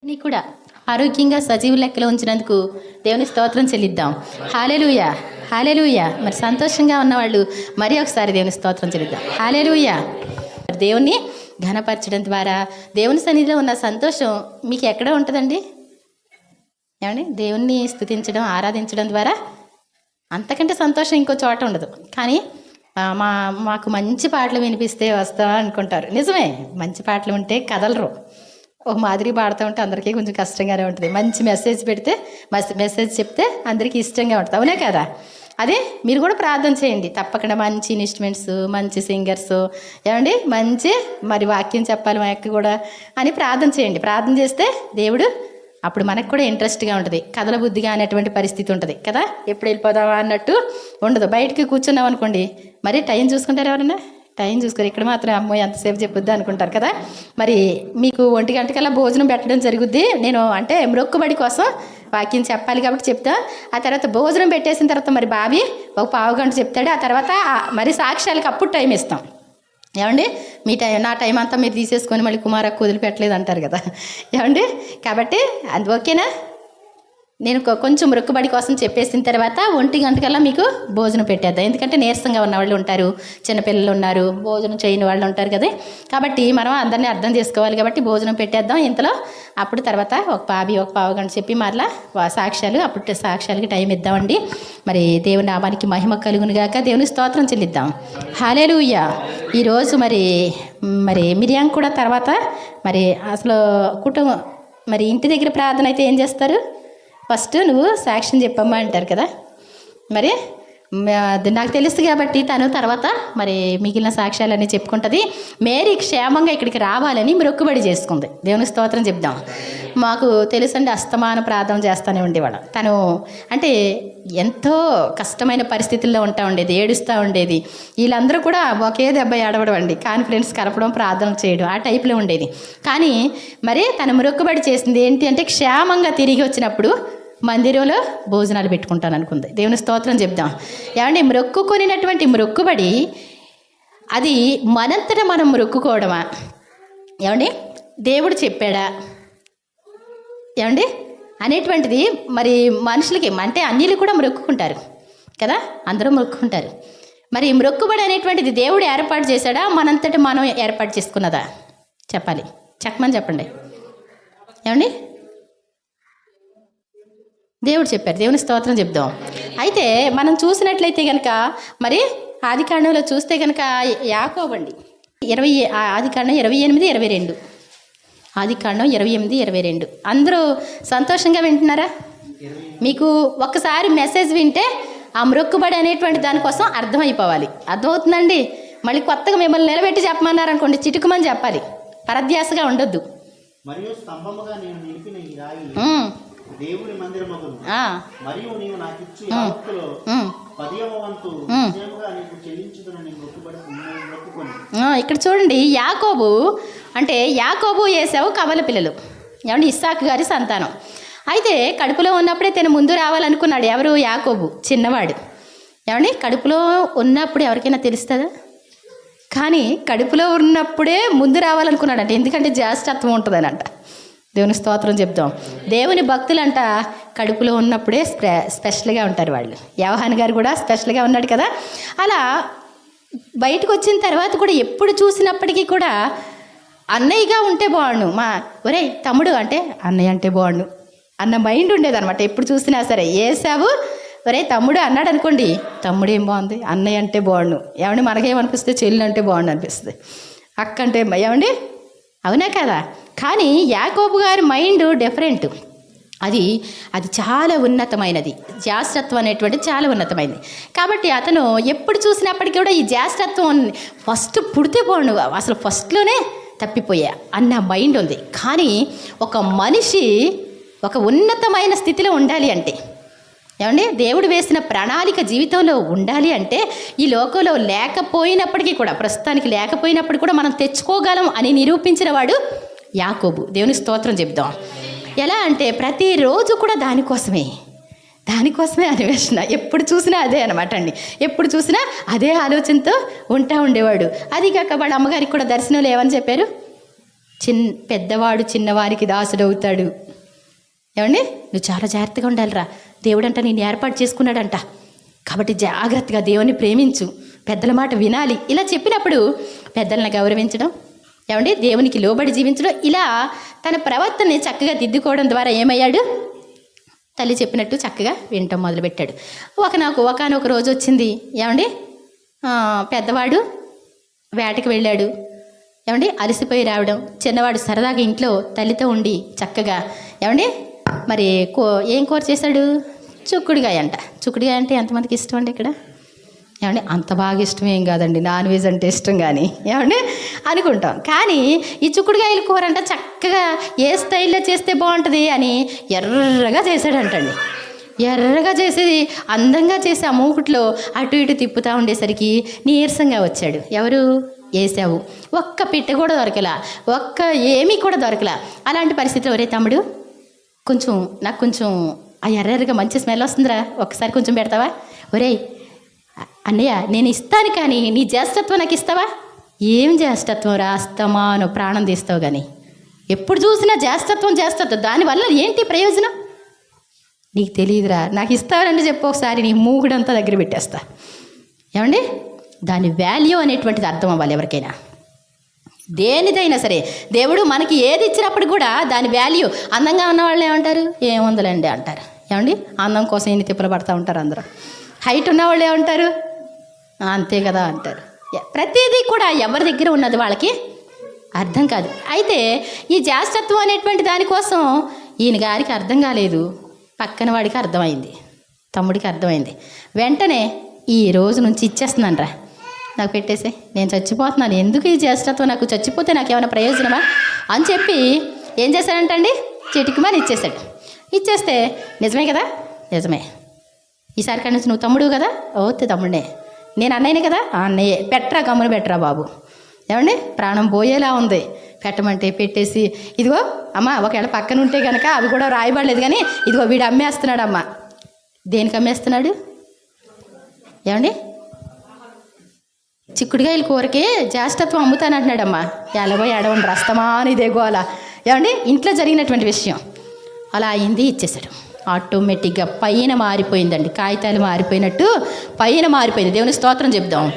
నీకు కూడా ఆరోగ్యంగా సజీవ లెక్కలో ఉంచినందుకు దేవుని స్తోత్రం చెల్లిద్దాం. హల్లెలూయా, హల్లెలూయా. మరి సంతోషంగా ఉన్నవాళ్ళు మరి ఒకసారి దేవుని స్తోత్రం చెల్లిద్దాం. హల్లెలూయా. దేవుణ్ణి ఘనపరచడం ద్వారా దేవుని సన్నిధిలో ఉన్న సంతోషం మీకు ఎక్కడ ఉంటుందండి? ఏమండి, దేవుణ్ణి స్తుతించడం, ఆరాధించడం ద్వారా అంతకంటే సంతోషం ఇంకో చోట ఉండదు. కానీ మాకు మంచి పాటలు వినిపిస్తే వస్తావా అనుకుంటారు. నిజమే, మంచి పాటలు ఉంటే కదలరు. ఒక మాదిరి పాడుతూ ఉంటే అందరికీ కొంచెం కష్టంగానే ఉంటుంది. మంచి మెసేజ్ పెడితే మెసేజ్ చెప్తే అందరికీ ఇష్టంగా ఉంటుంది. అవునే కదా? అదే మీరు కూడా ప్రార్థన చేయండి తప్పకుండా. మంచి ఇన్స్ట్రుమెంట్స్, మంచి సింగర్స్, ఏమండి మంచి మరి వాక్యం చెప్పాలి మా యొక్క కూడా అని ప్రార్థన చేయండి. ప్రార్థన చేస్తే దేవుడు అప్పుడు మనకు కూడా ఇంట్రెస్ట్గా ఉంటుంది. కథల బుద్ధిగా అనేటువంటి పరిస్థితి ఉంటుంది కదా. ఎప్పుడు వెళ్ళిపోదామా అన్నట్టు ఉండదు. బయటికి కూర్చున్నాం అనుకోండి, మరి టైం చూసుకుంటారు ఎవరన్నా? టైం చూసుకొని ఇక్కడ మాత్రం అమ్మో ఎంతసేపు చెప్పుద్ది అనుకుంటారు కదా. మరి మీకు 1 గంటకల్లా భోజనం పెట్టడం జరుగుద్ది. నేను అంటే మొక్కుబడి కోసం వాక్యం చెప్పాలి కాబట్టి చెప్తా. ఆ తర్వాత భోజనం పెట్టేసిన తర్వాత మరి బాబీ ఒక పావు గంట చెప్తాడు. ఆ తర్వాత మరి సాక్ష్యాలకు అప్పుడు టైం ఇస్తాం. ఏమండి, మీ టైం నా టైం అంతా మీరు తీసేసుకొని మళ్ళీ కుమారకు వదిలిపెట్టలేదు అంటారు కదా. ఏమండి, కాబట్టి అది ఓకేనా? నేను కొంచెం మొక్కుబడి కోసం చెప్పేసిన తర్వాత 1 గంటకల్లా మీకు భోజనం పెట్టేద్దాం. ఎందుకంటే నీరసంగా ఉన్న వాళ్ళు ఉంటారు, చిన్నపిల్లలు ఉన్నారు, భోజనం చేయని వాళ్ళు ఉంటారు కదా. కాబట్టి మనం అందరినీ అర్థం చేసుకోవాలి కాబట్టి భోజనం పెట్టేద్దాం ఇంతలో. అప్పుడు తర్వాత ఒక పావు గంట చెప్పి మరలా సాక్ష్యాలు, అప్పుడు సాక్ష్యాలకి టైం ఇద్దామండి. మరి దేవుని నామానికి మహిమ కలుగును గాక. దేవుని స్తోత్రం చెల్లిద్దాం. హల్లెలూయా. ఈరోజు మరి మిరియాం కూడా తర్వాత మరి అసలు కుటుంబం మరి ఇంటి దగ్గర ప్రార్థన అయితే ఏం చేస్తారు? ఫస్ట్ నువ్వు సాక్ష్యం చెప్పమ్మా అంటారు కదా. మరి నాకు తెలుసు కాబట్టి తను తర్వాత మరి మిగిలిన సాక్ష్యాలన్నీ చెప్పుకుంటుంది. మేరీ క్షేమంగా ఇక్కడికి రావాలని మొక్కుబడి చేసుకుంది. దేవుని స్తోత్రం చెప్దాం. మాకు తెలుసండి, అస్తమాన ప్రార్థన చేస్తూనే ఉండేవాడు. తను అంటే ఎంతో కష్టమైన పరిస్థితుల్లో ఉంటా ఉండేది, ఏడుస్తూ ఉండేది. వీళ్ళందరూ కూడా ఒకే దెబ్బ ఏడవడం అండి, కాన్ఫిడెన్స్ కలపడం, ప్రార్థన చేయడం ఆ టైప్లో ఉండేది. కానీ మరి తను మొక్కుబడి చేసింది ఏంటి అంటే క్షేమంగా తిరిగి వచ్చినప్పుడు మందిరంలో భోజనాలు పెట్టుకుంటాను అనుకుంది. దేవుని స్తోత్రం చెప్దాం. ఏమంటే మొక్కుకొనినటువంటి మొక్కుబడి అది మనంతటా మనం మొక్కుకోవడమా? ఏమండి, దేవుడు చెప్పాడా ఏమండి అనేటువంటిది మరి మనుషులకి అంటే అన్యులు కూడా మొక్కుకుంటారు కదా, అందరూ మొక్కుకుంటారు. మరి మొక్కుబడి అనేటువంటిది దేవుడు ఏర్పాటు చేశాడా, మనంతటా మనం ఏర్పాటు చేసుకున్నదా? చెప్పాలి, చెప్పండి. ఏమండి, దేవుడు చెప్పారు. దేవుని స్తోత్రం చెప్దాం. అయితే మనం చూసినట్లయితే కనుక మరి ఆదికాండంలో చూస్తే కనుక యాకోబు అండి 28, 22 ఆదికాండం 28, 22 అందరూ సంతోషంగా వింటున్నారా? మీకు ఒక్కసారి మెసేజ్ వింటే ఆ మొక్కుబడి అనేటువంటి దానికోసం అర్థమైపోవాలి. అర్థమవుతుందండి? మళ్ళీ కొత్తగా మిమ్మల్ని నిలబెట్టి చెప్పమన్నారు అనుకోండి, చిటుకుమని చెప్పాలి, పరధ్యాసగా ఉండొద్దు. మరియు స్తంభముగా నేను నిలిపిన ఈ రాయి దేవుని మందిరమగును. మరియు నీవు నాకు ఇచ్చు యావత్తులో 10వ వంతు నిశ్చయముగా నీకు చెల్లించుదునని మొక్కుకొని. ఇక్కడ చూడండి, యాకోబు ఏశావు కవల పిల్లలు. ఏమంటే ఇస్సాకు గారి సంతానం. అయితే కడుపులో ఉన్నప్పుడే తను ముందు రావాలనుకున్నాడు. ఎవరు? యాకోబు, చిన్నవాడు. ఏమండి, కడుపులో ఉన్నప్పుడు ఎవరికైనా తెలుస్తుందా? కానీ కడుపులో ఉన్నప్పుడే ముందు రావాలనుకున్నాడంట. ఎందుకంటే జ్యేష్ఠత్వం ఉంటుందనంట. దేవుని స్తోత్రం చెప్దాం. దేవుని భక్తులంట కడుపులో ఉన్నప్పుడే స్పెషల్గా ఉంటారు వాళ్ళు. యోహాను గారు కూడా స్పెషల్గా ఉన్నాడు కదా. అలా బయటకు వచ్చిన తర్వాత కూడా ఎప్పుడు చూసినప్పటికీ కూడా అన్నయ్యగా ఉంటే బాగుండు, ఒరే తమ్ముడు అంటే అన్నయ్య అంటే బాగుండు అన్న మైండ్ ఉండేదన్నమాట. ఎప్పుడు చూసినా సరే ఏసావు ఒరే తమ్ముడు అన్నాడు అనుకోండి, తమ్ముడు ఏం బాగుంది, అన్నయ్య అంటే బాగుండు. ఏమండి, మనకేమనిపిస్తుంది? చెల్లి అంటే బాగుండు అనిపిస్తుంది, అక్క అంటే. ఏమండి, అవునా కదా? కానీ యాకోబు గారి మైండ్ డిఫరెంట్. అది చాలా ఉన్నతమైనది. జ్యేష్ఠత్వం అనేటువంటి చాలా ఉన్నతమైనది. కాబట్టి అతను ఎప్పుడు చూసినప్పటికీ కూడా ఈ జ్యేష్ఠత్వం ఫస్ట్ పుడితే బాగుండు, అసలు ఫస్ట్లోనే తప్పిపోయా అన్న మైండ్ ఉంది. కానీ ఒక మనిషి ఒక ఉన్నతమైన స్థితిలో ఉండాలి అంటే, ఏమండి, దేవుడు వేసిన ప్రణాళిక జీవితంలో ఉండాలి అంటే ఈ లోకంలో లేకపోయినప్పటికీ కూడా, ప్రస్తుతానికి లేకపోయినప్పుడు కూడా మనం తెచ్చుకోగలం అని నిరూపించిన వాడు యాకోబు. దేవుని స్తోత్రం చెప్దాం. ఎలా అంటే ప్రతిరోజు కూడా దానికోసమే అన్వేషణ. ఎప్పుడు చూసినా అదే అనమాట అండి. ఎప్పుడు చూసినా అదే ఆలోచనతో ఉంటా ఉండేవాడు. అది కాక వాళ్ళ అమ్మగారికి కూడా దర్శనంలో ఏమని చెప్పారు? పెద్దవాడు చిన్నవారికి దాసుడవుతాడు. ఏమండి, నువ్వు చాలా జాగ్రత్తగా ఉండాలిరా, దేవుడంట నేను ఏర్పాటు చేసుకున్నాడంట, కాబట్టి జాగ్రత్తగా దేవుని ప్రేమించు, పెద్దల మాట వినాలి. ఇలా చెప్పినప్పుడు పెద్దలను గౌరవించడం, ఏమండి దేవునికి లోబడి జీవించడం, ఇలా తన ప్రవర్తనని చక్కగా దిద్దుకోవడం ద్వారా ఏమయ్యాడు, తల్లి చెప్పినట్టు చక్కగా వినటం మొదలుపెట్టాడు. ఒకనొక రోజు వచ్చింది. ఏమండి పెద్దవాడు వేటకి వెళ్ళాడు. ఏమండి అలసిపోయి రావడం, చిన్నవాడు సరదాగా ఇంట్లో తల్లితో ఉండి చక్కగా ఏమండి మరి ఏం కూర చేశాడు, చుక్కుడుగాయ అంట. చుక్కుడుగాయ అంటే ఎంతమందికి ఇష్టం అండి ఇక్కడ? ఏమండి అంత బాగా ఇష్టం ఏం కాదండి, నాన్ వెజ్ అంటే ఇష్టం కానీ ఏమండి అనుకుంటాం. కానీ ఈ చుక్కుడుగాయల కూర అంట చక్కగా ఏ స్టైల్లో చేస్తే బాగుంటుంది అని ఎర్రగా చేశాడంటండి. ఎర్రగా చేసేది అందంగా చేసి ఆ మూకుట్లో అటు ఇటు తిప్పుతూ ఉండేసరికి నీరసంగా వచ్చాడు. ఎవరు? వేసావు. ఒక్క పిట్ట కూడా దొరకలా, ఏమీ కూడా దొరకలా. అలాంటి పరిస్థితిలో ఒరే తమ్ముడు నాకు కొంచెం ఆ ఎర్రగా మంచి స్మెల్ వస్తుందిరా, ఒక్కసారి కొంచెం పెడతావా? ఒరే అన్నయ్య నేను ఇస్తాను కానీ నీ జ్యేష్ఠత్వం నాకు ఇస్తావా? ఏం జ్యేష్ఠత్వం రా, అస్తమాను ప్రాణం తీస్తావు కానీ ఎప్పుడు చూసినా జ్యేష్ఠత్వం దానివల్ల ఏంటి ప్రయోజనం నీకు తెలియదురా, నాకు ఇస్తావరండి చెప్పు ఒకసారి, నీ మూగుడంతా దగ్గర పెట్టేస్తా. ఏమండి దాని వాల్యూ అనేటువంటిది అర్థం అవ్వాలి ఎవరికైనా, దేనిదైనా సరే. దేవుడు మనకి ఏది ఇచ్చినప్పుడు కూడా దాని వాల్యూ. అందంగా ఉన్న వాళ్ళు ఏమంటారు, ఏముందలండి అంటారు. ఏమండి అందం కోసం ఎన్ని తిప్పలు పడతా ఉంటారు అందరూ. హైట్ ఉన్న వాళ్ళు ఏమంటారు, అంతే కదా అంటారు. ప్రతిదీ కూడా ఎవరి దగ్గర ఉన్నది వాళ్ళకి అర్థం కాదు. అయితే ఈ జ్యేష్ఠత్వం అనేటువంటి దానికోసం ఈయన గారికి అర్థం కాలేదు, పక్కన వాడికి అర్థమైంది, తమ్ముడికి అర్థమైంది. వెంటనే ఈ రోజు నుంచి ఇచ్చేస్తున్నాను రా, నాకు పెట్టేసే, నేను చచ్చిపోతున్నాను, ఎందుకు ఈ జ్యేష్ఠత్వం, నాకు చచ్చిపోతే నాకు ఏమైనా ప్రయోజనమా అని చెప్పి ఏం చేశాడంటండి, చిటికిమని ఇచ్చేసాడు. ఇచ్చేస్తే నిజమే కదా, నిజమే, ఈసారి కాడి నుంచి నువ్వు తమ్ముడు కదా, ఓతే తమ్ముడే, నేను అన్నయ్యనే కదా, అన్నయ్యే, పెట్టరా గమ్మున పెట్టరా బాబు. ఏమండి ప్రాణం పోయేలా ఉంది, పెట్టమంటే పెట్టేసి, ఇదిగో అమ్మ ఒకవేళ పక్కన ఉంటే కనుక అవి కూడా రాయబడలేదు కానీ ఇదిగో వీడు అమ్మేస్తున్నాడు. అమ్మ దేనికి అమ్మేస్తున్నాడు? ఏమండి చిక్కుడుగాయల కూరకే జ్యేష్ఠత్వం అమ్ముతానంటున్నాడమ్మా. ఎలబోయి ఎడవండి రస్తమాని ఇదే గోల. ఏమండి ఇంట్లో జరిగినటువంటి విషయం అలా అయింది, ఇచ్చేసాడు. ఆటోమేటిక్గా పైన మారిపోయిందండి, కాగితాలు మారిపోయినట్టు పైన మారిపోయింది. దేవుని స్తోత్రం చెప్దాం.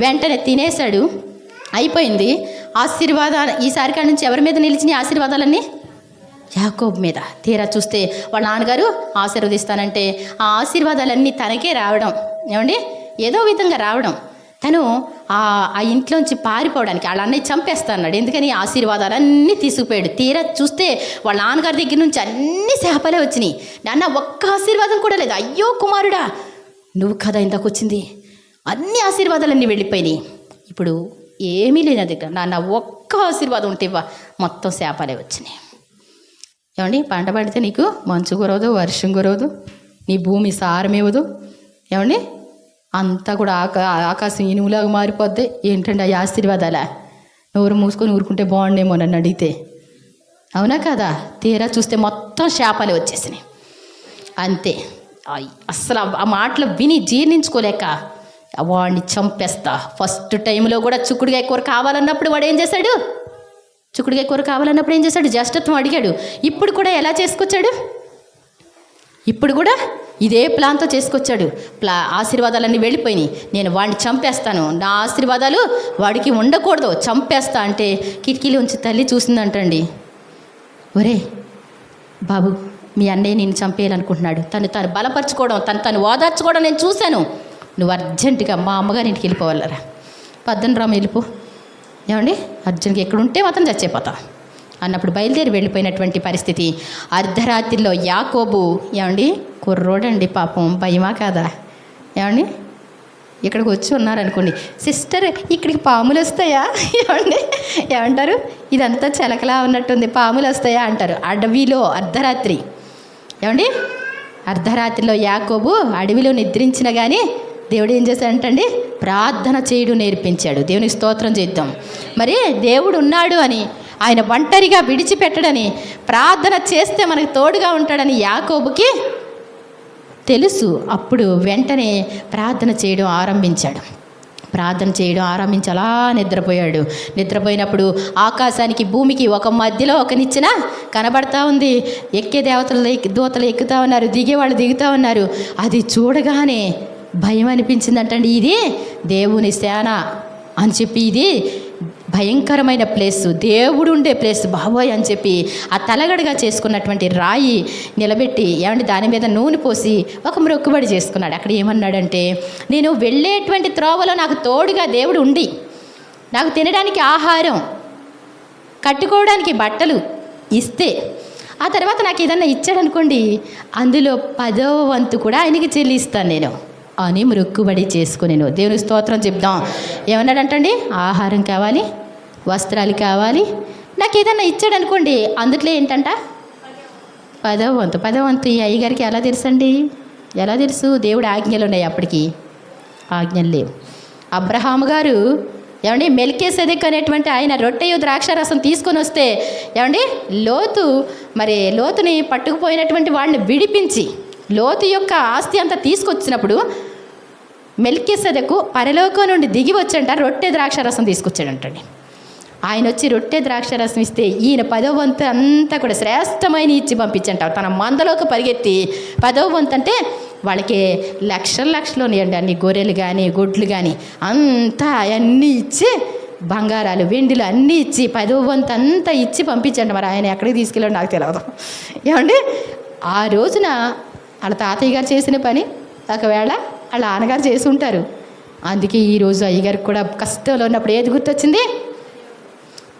వెంటనే తినేశాడు, అయిపోయింది. ఆశీర్వాదాలు ఈసారి కాడి నుంచి ఎవరి మీద నిలిచినాయి ఆశీర్వాదాలన్నీ? యాకోబు మీద. తీరా చూస్తే వాళ్ళ నాన్నగారు ఆశీర్వదిస్తానంటే ఆ ఆశీర్వాదాలన్నీ తనకే రావడం, ఏమండి ఏదో విధంగా రావడం, తను ఆ ఇంట్లోంచి పారిపోవడానికి వాళ్ళ అన్నయ్య చంపేస్తా అన్నాడు. ఎందుకని ఆశీర్వాదాలన్నీ తీసుకుపోయాడు. తీరా చూస్తే వాళ్ళ నాన్నగారి దగ్గర నుంచి అన్ని శాపాలే వచ్చినాయి. నాన్న ఒక్క ఆశీర్వాదం కూడా లేదు. అయ్యో కుమారుడా నువ్వు కదా ఇంతకు వచ్చింది, అన్ని ఆశీర్వాదాలన్నీ వెళ్ళిపోయినాయి, ఇప్పుడు ఏమీ లేదు నా దగ్గర, నాన్న ఒక్క ఆశీర్వాదం ఉంటే ఇవ్వ, మొత్తం శాపాలే వచ్చినాయి. ఏమండి పంట పడితే నీకు మంచు కురవదు, వర్షం కురవదు, నీ భూమి సారమివ్వదు. ఏమండి అంతా కూడా ఆకాశం ఇనుములాగా మారిపోద్ది. ఏంటండి ఆ ఆశీర్వాదాలా? నోరు మూసుకొని ఊరుకుంటే బాగుండేమో నన్ను అడిగితే, అవునా కదా? తీరా చూస్తే మొత్తం శాపాలే వచ్చేసినాయి. అంతే, అస్సలు ఆ మాటలు విని జీర్ణించుకోలేక వాడిని చంపేస్తా. ఫస్ట్ టైంలో కూడా చిక్కుడుగాయ కూర కావాలన్నప్పుడు వాడు ఏం చేశాడు? చిక్కుడుగాయ కూర కావాలన్నప్పుడు ఏం చేశాడు? జ్యేష్ఠత్వం అడిగాడు. ఇప్పుడు కూడా ఎలా చేసుకొచ్చాడు? ఇప్పుడు కూడా ఇదే ప్లాన్తో చేసుకొచ్చాడు. ఆశీర్వాదాలన్నీ వెళ్ళిపోయినాయి, నేను వాడిని చంపేస్తాను, నా ఆశీర్వాదాలు వాడికి ఉండకూడదు, చంపేస్తా అంటే కిటికీలోంచి తల్లి చూసిందంటండి. ఒరే బాబు, మీ అన్నయ్య నిన్ను చంపేయాలనుకుంటున్నాడు, తను బలపరచుకోవడం, తను ఓదార్చుకోవడం నేను చూశాను, నువ్వు అర్జెంటుగా మా అమ్మగారి ఇంటికి వెళ్ళిపోవాలరా. పద్దనరాము వెళ్ళిపో. ఏమండి అర్జున్కి ఎక్కడుంటే మాత్రం చచ్చిపోతా అన్నప్పుడు బయలుదేరి వెళ్ళిపోయినటువంటి పరిస్థితి. అర్ధరాత్రిలో యాకోబు, ఏమండి కుర్రోడండి పాపం, భయమా కాదా? ఏమండి ఇక్కడికి వచ్చి ఉన్నారనుకోండి, సిస్టర్ ఇక్కడికి పాములు వస్తాయా? ఏమండి ఏమంటారు? ఇదంతా చిలకలా ఉన్నట్టుంది, పాములు వస్తాయా అంటారు. అడవిలో అర్ధరాత్రి, ఏమండి అర్ధరాత్రిలో యాకోబు అడవిలో నిద్రించిన కానీ దేవుడు ఏం చేశాడంటండి? ప్రార్థన చేయడం నేర్పించాడు. దేవునికి స్తోత్రం చేద్దాం. మరి దేవుడు ఉన్నాడు అని, ఆయన ఒంటరిగా విడిచిపెట్టడని, ప్రార్థన చేస్తే మనకు తోడుగా ఉంటాడని యాకోబుకి తెలుసు. అప్పుడు వెంటనే ప్రార్థన చేయడం ఆరంభించాడు. ప్రార్థన చేయడం ఆరంభించి అలా నిద్రపోయాడు. నిద్రపోయినప్పుడు ఆకాశానికి భూమికి ఒక మధ్యలో ఒక నిచ్చెన కనబడతా ఉంది. ఎక్కే దూతలు ఎక్కుతూ ఉన్నారు, దిగేవాళ్ళు దిగుతూ ఉన్నారు. అది చూడగానే భయం అనిపించిందంటండి. ఇది దేవుని సేన అని చెప్పి, ఇది భయంకరమైన ప్లేస్, దేవుడు ఉండే ప్లేస్ బాబోయ్ అని చెప్పి ఆ తలగడగా చేసుకున్నటువంటి రాయి నిలబెట్టి దాని మీద నూనె పోసి ఒక మొక్కుబడి చేసుకున్నాడు. అక్కడ ఏమన్నాడంటే, నేను వెళ్ళేటువంటి త్రోవలో నాకు తోడుగా దేవుడు ఉండి నాకు తినడానికి ఆహారం, కట్టుకోవడానికి బట్టలు ఇస్తే, ఆ తర్వాత నాకు ఏదన్నా ఇచ్చాడనుకోండి, అందులో 10వ వంతు కూడా ఆయనకి చెల్లిస్తాను నేను అని మొక్కుబడి చేసుకునేను. దేవుని స్తోత్రం చెప్దాం. ఏమన్నాడంటండి, ఆహారం కావాలి, వస్త్రాలు కావాలి, నాకు ఏదన్నా ఇచ్చాడు అనుకోండి, అందుట్లో ఏంటంట 10వ వంతు. ఈ అయ్యగారికి ఎలా తెలుసండి? ఎలా తెలుసు? దేవుడి ఆజ్ఞలు ఉన్నాయి, అప్పటికి ఆజ్ఞలు లేవు. అబ్రహాము గారు మెల్కీసెదెకు అనేటువంటి ఆయన రొట్టెయు ద్రాక్షారసం తీసుకొని వస్తే లోతుని పట్టుకుపోయినటువంటి వాళ్ళని విడిపించి లోతు యొక్క ఆస్తి అంతా తీసుకొచ్చినప్పుడు మెల్కీసెదెకు పరలోకం నుండి దిగి వచ్చంట రొట్టె ద్రాక్షారసం తీసుకొచ్చాడంటండి. ఆయన వచ్చి రొట్టె ద్రాక్షారసం ఇస్తే ఈయన 10వ వంతు అంతా కూడా శ్రేష్టమైన ఇచ్చి పంపించంట. తన మందలోకి పరిగెత్తి 10వ వంతు అంటే వాళ్ళకి లక్షలు ఉన్నాయండి. అన్ని గొర్రెలు కానీ గొడ్లు కానీ అంతా అన్నీ ఇచ్చి, బంగారాలు వెండిలు అన్నీ ఇచ్చి 10వ వంతు అంతా ఇచ్చి పంపించండి. మరి ఆయన ఎక్కడికి తీసుకెళ్ళాడు నాకు తెలియదు. ఆ రోజున వాళ్ళ తాతయ్య గారు చేసిన పని ఒకవేళ వాళ్ళ నాన్నగారు చేసి ఉంటారు. అందుకే ఈరోజు అయ్యగారికి కూడా కష్టంలో ఉన్నప్పుడు ఏది గుర్తొచ్చింది?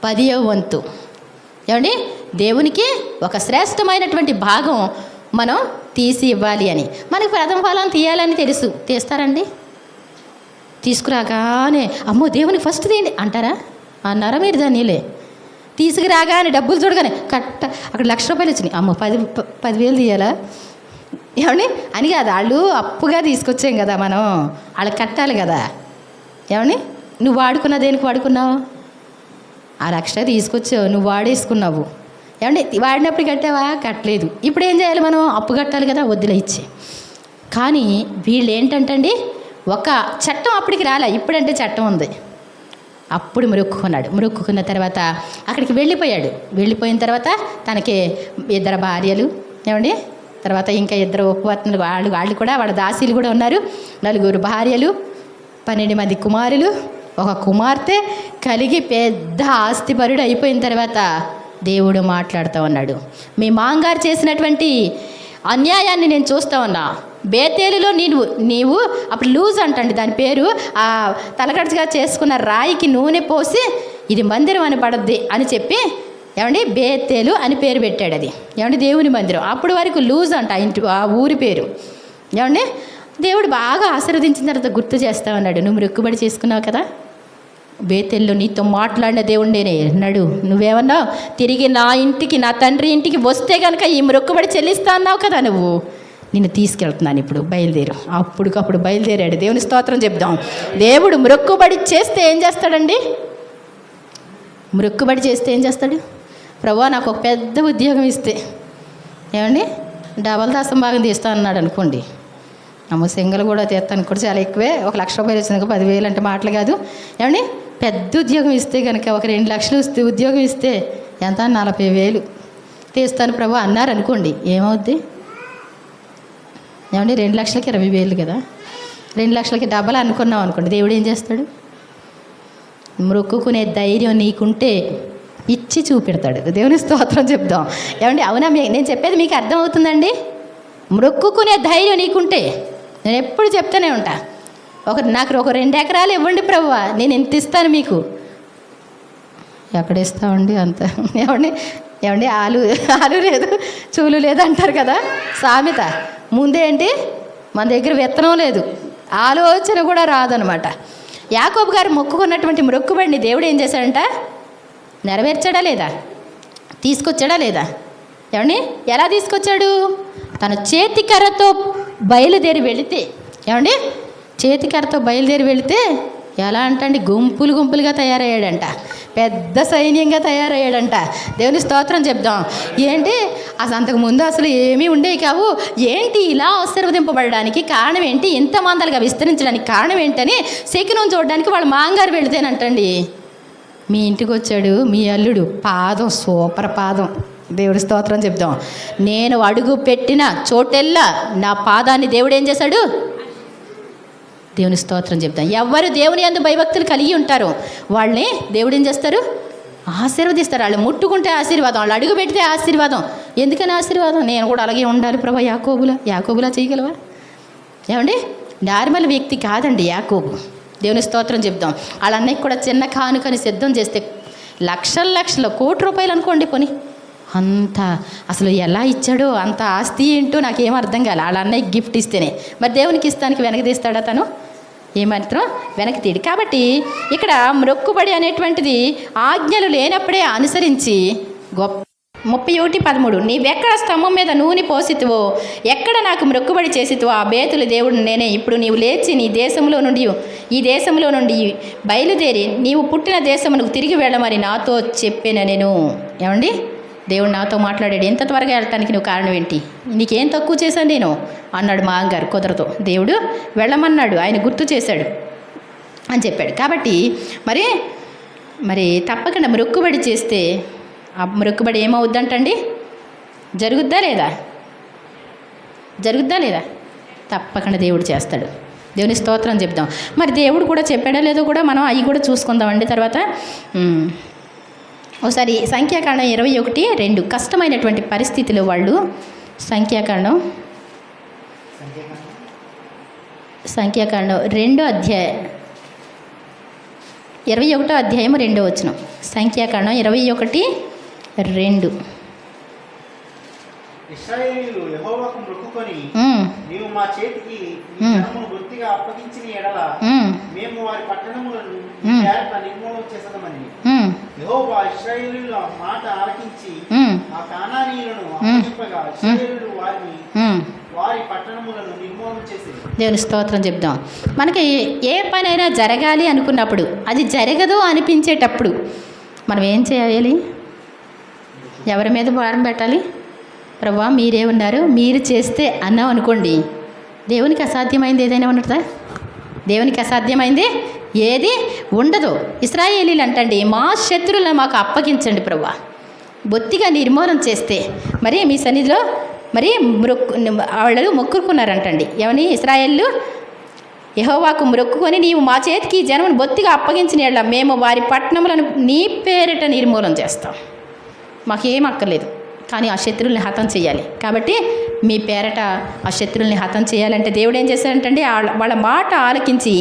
10వ వంతు. దేవునికి ఒక శ్రేష్టమైనటువంటి భాగం మనం తీసి ఇవ్వాలి అని. మనకి ప్రథమ ఫలం తీయాలని తెలుసు, తీస్తారండి? తీసుకురాగానే అమ్మో దేవునికి ఫస్ట్ తీయండి అంటారా? అన్నారా మీరు? దానిలే తీసుకురాగానే డబ్బులు చూడగానే అక్కడ ₹1,00,000 వచ్చినాయి, అమ్మో 10,000 తీయాలా అని కాదు. వాళ్ళు అప్పుగా తీసుకొచ్చాం కదా, మనం వాళ్ళకి కట్టాలి కదా. నువ్వు వాడుకున్నా, దేనికి వాడుకున్నావు? ఆ 1,00,000 తీసుకొచ్చావు, నువ్వు వాడేసుకున్నావు. వాడినప్పుడు కట్టావా? కట్టలేదు. ఇప్పుడు ఏం చేయాలి? మనం అప్పు కట్టాలి కదా, వద్దులే ఇచ్చి. కానీ వీళ్ళు ఏంటంటండి, ఒక చట్టం అప్పటికి రాలే, ఇప్పుడంటే చట్టం ఉంది. అప్పుడు మొక్కుకున్న తర్వాత అక్కడికి వెళ్ళిపోయాడు. వెళ్ళిపోయిన తర్వాత తనకి 2 భార్యలు, తర్వాత ఇంకా 2 ఉపపత్నులు, వాళ్ళు కూడా వాళ్ళ దాసీలు కూడా ఉన్నారు. 4 భార్యలు, 12 మంది కుమారులు, 1 కుమార్తె కలిగి పెద్ద ఆస్తిపరుడు అయిపోయిన తర్వాత దేవుడు మాట్లాడుతూ ఉన్నాడు. మీ మాంగారు చేసినటువంటి అన్యాయాన్ని నేను చూస్తూ ఉన్నా. బేతేలులో నీవు అప్పుడు లూజ్ అంటండి దాని పేరు, ఆ తలకడుచుగా చేసుకున్న రాయికి నూనె పోసి ఇది మందిరం అని పడద్ది అని చెప్పి బేతేలు అని పేరు పెట్టాడు. అది దేవుని మందిరం. అప్పుడు వరకు లూజ్ అంట ఆ ఊరి పేరు. దేవుడు బాగా ఆశీర్వదించిన తర్వాత గుర్తు చేస్తా ఉన్నాడు, నువ్వు మొక్కుబడి చేసుకున్నావు కదా, బేతేల్లో నీతో మాట్లాడిన దేవుడు నేనే అన్నాడు. నువ్వేమన్నావు? తిరిగి నా ఇంటికి, నా తండ్రి ఇంటికి వస్తే కనుక ఈ మొక్కుబడి చెల్లిస్తా అన్నావు కదా, నువ్వు నిన్ను తీసుకెళ్తున్నాను, ఇప్పుడు బయలుదేరు. అప్పటికప్పుడు బయలుదేరాడు. దేవుని స్తోత్రం చెప్దాం. దేవుడు మొక్కుబడి చేస్తే ఏం చేస్తాడండి? మొక్కుబడి చేస్తే ఏం చేస్తాడు? ప్రభువా నాకు ఒక పెద్ద ఉద్యోగం ఇస్తే డబల్ దాసం భాగం తీస్తా అన్నాడు అనుకోండి, సింగల్ కూడా తీస్తాను కూడా చాలా ఎక్కువే. ₹1,00,000 వచ్చింది, 10,000 అంటే మాటలు కాదు. పెద్ద ఉద్యోగం ఇస్తే కనుక ఒక 2,00,000 ఉద్యోగం ఇస్తే ఎంత? 40,000 తీస్తాను ప్రభు అన్నారు అనుకోండి, ఏమవుద్ది? 2,00,000కి 20,000 కదా. 2,00,000కి డబల్ అనుకున్నాం అనుకోండి, దేవుడు ఏం చేస్తాడు? మొక్కుకునే ధైర్యం నీకుంటే ఇచ్చి చూపెడతాడు. దేవుని స్తోత్రం చెప్దాం. అవునా? నేను చెప్పేది మీకు అర్థమవుతుందండి? మొక్కుకునే ధైర్యం నీకుంటే, నేను ఎప్పుడు చెప్తూనే ఉంటా, నాకు ఒక 2 ఎకరాలు ఇవ్వండి ప్రభువా, నేను ఎంత ఇస్తాను మీకు. ఎక్కడ ఇస్తామండి అంత? ఆలు లేదు చూలు లేదు అంటారు కదా సామెత. ముందేంటి, మన దగ్గర విత్తనం లేదు, ఆలోచన కూడా రాదనమాట. యాకోబు గారు మొక్కుకున్నటువంటి మొక్కుబడిని దేవుడు ఏం చేశాడంట? నెరవేర్చాడా లేదా? తీసుకొచ్చాడా లేదా? ఎలా తీసుకొచ్చాడు? తన చేతికర్రతో బయలుదేరి వెళితే చేతికర్రతో బయలుదేరి వెళితే ఎలా అంటండి, గుంపులు గుంపులుగా తయారయ్యాడంట, పెద్ద సైన్యంగా తయారయ్యాడంట. దేవుని స్తోత్రం చెప్దాం. ఏంటి అసలు అంతకుముందు అసలు ఏమీ ఉండేవి కావు, ఏంటి ఇలా ఆశీర్వదింపబడడానికి కారణం ఏంటి, ఇంత మందలుగా విస్తరించడానికి కారణం ఏంటని శకునం చూడడానికి వాళ్ళ మాంగారు వెళితేనంటండి, మీ ఇంటికి వచ్చాడు మీ అల్లుడు, పాదం సూపర్ పాదం. దేవుడి స్తోత్రం చెప్దాం. నేను అడుగు పెట్టిన చోటెల్లా నా పాదాన్ని దేవుడు ఏం చేశాడు? దేవుని స్తోత్రం చెప్తాం. ఎవరు దేవుని యందు భయభక్తులు కలిగి ఉంటారో వాళ్ళని దేవుడు ఏం చేస్తారు? ఆశీర్వదిస్తారు. వాళ్ళు ముట్టుకుంటే ఆశీర్వాదం, వాళ్ళు అడుగు పెడితే ఆశీర్వాదం. ఎందుకని ఆశీర్వాదం? నేను కూడా అలాగే ఉండాలి ప్రభా, యాకోబులా చేయగలవా? ఏమండి, నార్మల్ వ్యక్తి కాదండి యాకోబు. దేవుని స్తోత్రం చెప్దాం. వాళ్ళ అన్నయ్యకి కూడా చిన్న కానుకని సిద్ధం చేస్తే లక్షల కోటి రూపాయలు అనుకోండి పోనీ, అంత అసలు ఎలా ఇచ్చాడో, అంత ఆస్తి ఏంటో నాకేం అర్థం కాలే. వాళ్ళ అన్నయ్యకి గిఫ్ట్ ఇస్తేనే మరి దేవునికి ఇస్తానికి వెనక తీస్తాడా? తను ఏమాత్రం వెనక్కి తీడు. కాబట్టి ఇక్కడ మొక్కుబడి అనేటువంటిది ఆజ్ఞలు లేనప్పుడే అనుసరించి గొప్ప. 31:13 నీవెక్కడ స్తంభం మీద నూనె పోసితువో, ఎక్కడ నాకు మొక్కుబడి చేసితువో ఆ బేతులు దేవుడు నేనే. ఇప్పుడు నీవు లేచి ఈ దేశంలో నుండి బయలుదేరి నీవు పుట్టిన దేశమునకు తిరిగి వెళ్ళమని నాతో చెప్పాను నేను. ఏమండి, దేవుడు నాతో మాట్లాడాడు. ఎంత త్వరగా వెళ్ళటానికి నువ్వు కారణం ఏంటి? నీకేం తక్కువ చేశాను నేను అన్నాడు మా అమ్మగారు. కుదరదు, దేవుడు వెళ్ళమన్నాడు, ఆయన గుర్తు చేశాడు అని చెప్పాడు. కాబట్టి మరి తప్పకుండా మొక్కుబడి చేస్తే ఆ మొక్కుబడి ఏమవుద్దంటండి? జరుగుద్దా లేదా? తప్పకుండా దేవుడు చేస్తాడు. దేవుని స్తోత్రం చెప్దాం. మరి దేవుడు కూడా చెప్పాడో లేదో కూడా మనం అవి కూడా చూసుకుందామండి తర్వాత. ఒకసారి సంఖ్యాకాండం 21:2 కష్టమైనటువంటి పరిస్థితిలో వాళ్ళు సంఖ్యాకాండం 2వ అధ్యాయం 21వ అధ్యాయం 2వ వచనం. సంఖ్యాకాండం 21:2 ఇశ్రాయేలీయులు యెహోవాకు మొక్కుకొని నీవు మా చేతికి ఈ జనమును బొత్తిగా అప్పగించిన ఎడల మేము వారి పట్టణములను నిర్మూలన చేసదమని యెహోవా ఇశ్రాయేలీయుల మాట ఆలకించి ఆ కానానీయులను అప్పగింపగా ఇశ్రాయేలీయులు వారి పట్టణములను నిర్మూలన చేసేది. దేవుని స్తోత్రం చెప్దాం. మనకి ఏ పనైనా జరగాలి అనుకున్నప్పుడు, అది జరగదు అనిపించేటప్పుడు మనం ఏం చేయాలి? ఎవరి మీద భారం పెట్టాలి? ప్రభువా మీరే ఉన్నారు, మీరు చేస్తే అన్నాం అనుకోండి, దేవునికి అసాధ్యమైంది ఏదైనా ఉన్నదా? దేవునికి అసాధ్యమైంది ఏది ఉండదు. ఇశ్రాయేలీలు అంటండి, మా శత్రువులను మాకు అప్పగించండి ప్రభువా, బొత్తిగా నిర్మూలన చేస్తే మరి మీ సన్నిధిలో వాళ్ళు మొక్కుకున్నారంటండి. ఏమని? ఇశ్రాయేలు యెహోవాకు మొక్కుకొని నీవు మా చేతికి ఈ జనమును బొత్తిగా అప్పగించిన ఎడల మేము వారి పట్టణములను నీ పేరిట నిర్మూలన చేస్తాం. మాకేం అక్కర్లేదు, కానీ ఆ శత్రువుల్ని హతం చేయాలి. కాబట్టి మీ పేరట ఆ శత్రువుల్ని హతం చేయాలంటే దేవుడు ఏం చేశాడంటే వాళ్ళ మాట ఆలకించి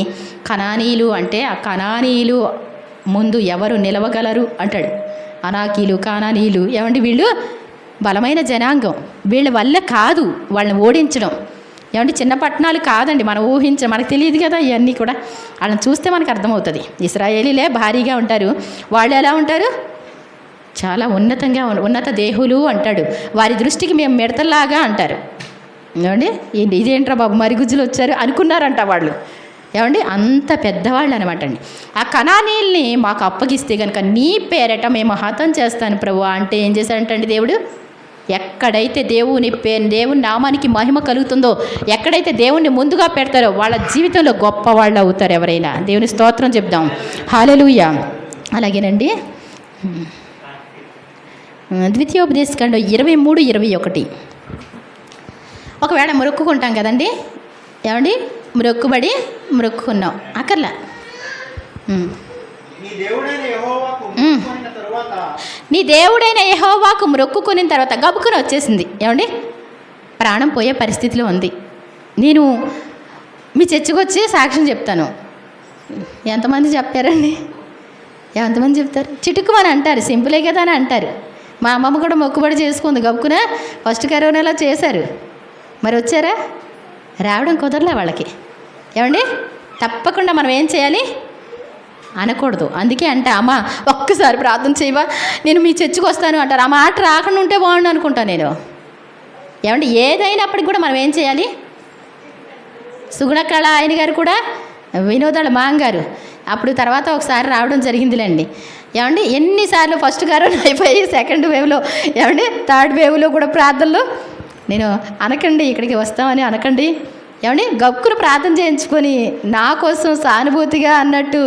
కనానీయులు అంటే ఆ కనానీయులు ముందు ఎవరు నిలవగలరు అంటాడు. అనాకీలు, కానానీయులు ఏమండి, వీళ్ళు బలమైన జనాంగం, వీళ్ళ వల్ల కాదు వాళ్ళని ఓడించడం. ఏమంటే చిన్న పట్టణాలు కాదండి, మనం మనకు తెలియదు కదా ఇవన్నీ కూడా. వాళ్ళని చూస్తే మనకు అర్థమవుతుంది. ఇశ్రాయేలీలే భారీగా ఉంటారు, వాళ్ళు ఎలా ఉంటారు? చాలా ఉన్నత దేహులు అంటాడు. వారి దృష్టికి మేము మిడతల్లాగా అంటారు. ఏమండి, ఇదేంట్రా బాబు మరుగుజ్జులు వచ్చారు అనుకున్నారంట వాళ్ళు. ఏమండి, అంత పెద్దవాళ్ళు అనమాట అండి. ఆ కనానీయుల్ని మాకు అప్పగిస్తే కనుక నీ పేరట మేము హతం చేస్తాను ప్రభు అంటే ఏం చేశాడంటండి దేవుడు? ఎక్కడైతే దేవుని నామానికి మహిమ కలుగుతుందో, ఎక్కడైతే దేవుణ్ణి ముందుగా పెడతారో వాళ్ళ జీవితంలో గొప్ప వాళ్ళు అవుతారు ఎవరైనా. దేవుని స్తోత్రం చెప్దాం. హల్లెలూయా. అలాగేనండి, ద్వితీయోపదేశకాండం 23:21 ఒకవేళ మొక్కుకుంటాం కదండి. ఏమండి, మొక్కుకున్నాం అక్కర్లా. నీ దేవుడైన యెహోవాకు మొక్కుకున్న తర్వాత గబుకుని వచ్చేసింది. ఏమండి, ప్రాణం పోయే పరిస్థితిలో ఉంది. నేను మీ చర్చకు వచ్చి సాక్ష్యం చెప్తాను. ఎంతమంది చెప్తారండి? ఎంతమంది చెప్తారు? చిటుకుమని అంటారు, సింపులే కదా అని అంటారు. మా అమ్మమ్మ కూడా మొక్కుబడి చేసుకుంది, గబుకున ఫస్ట్ కరోనాలో చేశారు. మరి వచ్చారా? రావడం కుదరలే వాళ్ళకి. ఏమండి, తప్పకుండా మనం ఏం చేయాలి? అనకూడదు. అందుకే అంటే అమ్మ ఒక్కసారి ప్రార్థన చేయవా, నేను మీ చర్చకు వస్తాను అంటారు. ఆ మాట రాకుండా ఉంటే బాగుండు అనుకుంటాను నేను. ఏమంటే ఏదైనప్పటికి కూడా మనం ఏం చేయాలి? సుగుణకళ ఆయన గారు కూడా, వినోదాల మాంగారు అప్పుడు తర్వాత ఒకసారి రావడం జరిగిందిలేండి. ఏమండి ఎన్నిసార్లు ఫస్ట్ కరోనా అయిపోయి సెకండ్ వేవ్లో ఏమండి థర్డ్ వేవ్లో కూడా ప్రార్థనలు నేను అనకండి ఇక్కడికి వస్తామని అనకండి, ఏమండి గక్కులు ప్రార్థన చేయించుకొని నా కోసం సానుభూతిగా అన్నట్టు